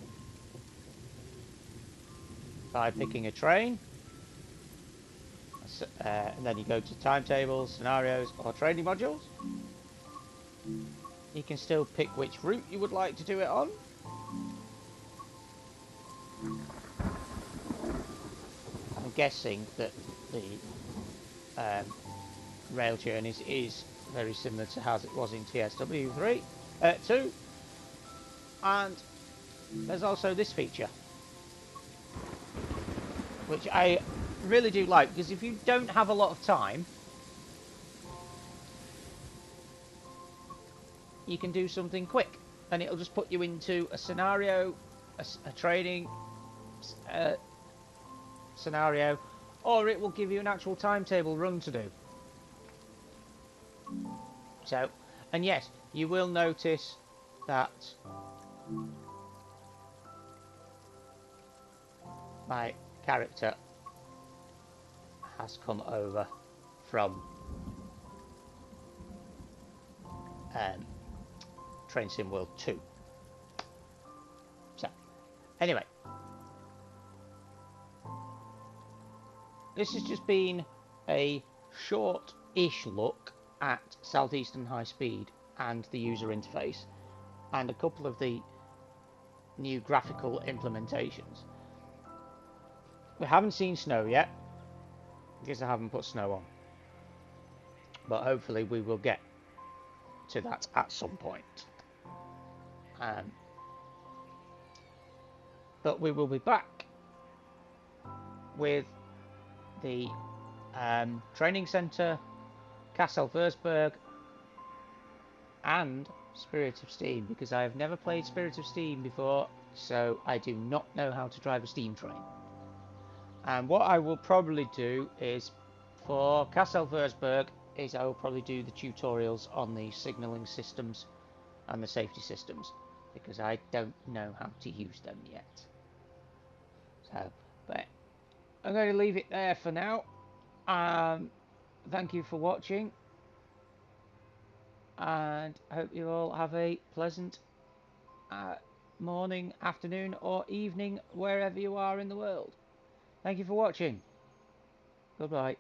A: by picking a train, and then you go to timetables, scenarios, or training modules. You can still pick which route you would like to do it on. I'm guessing that the rail journeys is very similar to how it was in TSW3 2. And there's also this feature, which I really do like, because if you don't have a lot of time, you can do something quick, and it'll just put you into a scenario, a training scenario, or it will give you an actual timetable run to do. So, and yes, you will notice that my character has come over from Train Sim World 2. So, anyway, this has just been a short-ish look at Southeastern High Speed and the user interface, and a couple of the new graphical implementations. We haven't seen snow yet, because I haven't put snow on, but hopefully we will get to that at some point. But we will be back with the training centre, Castle Versberg, and Spirit of Steam, because I have never played Spirit of Steam before, so I do not know how to drive a steam train. And what I will probably do is, for Castle Versberg, is I will probably do the tutorials on the signalling systems and the safety systems, because I don't know how to use them yet. So, but I'm going to leave it there for now. Thank you for watching, and I hope you all have a pleasant morning, afternoon, or evening, wherever you are in the world. Thank you for watching. Goodbye.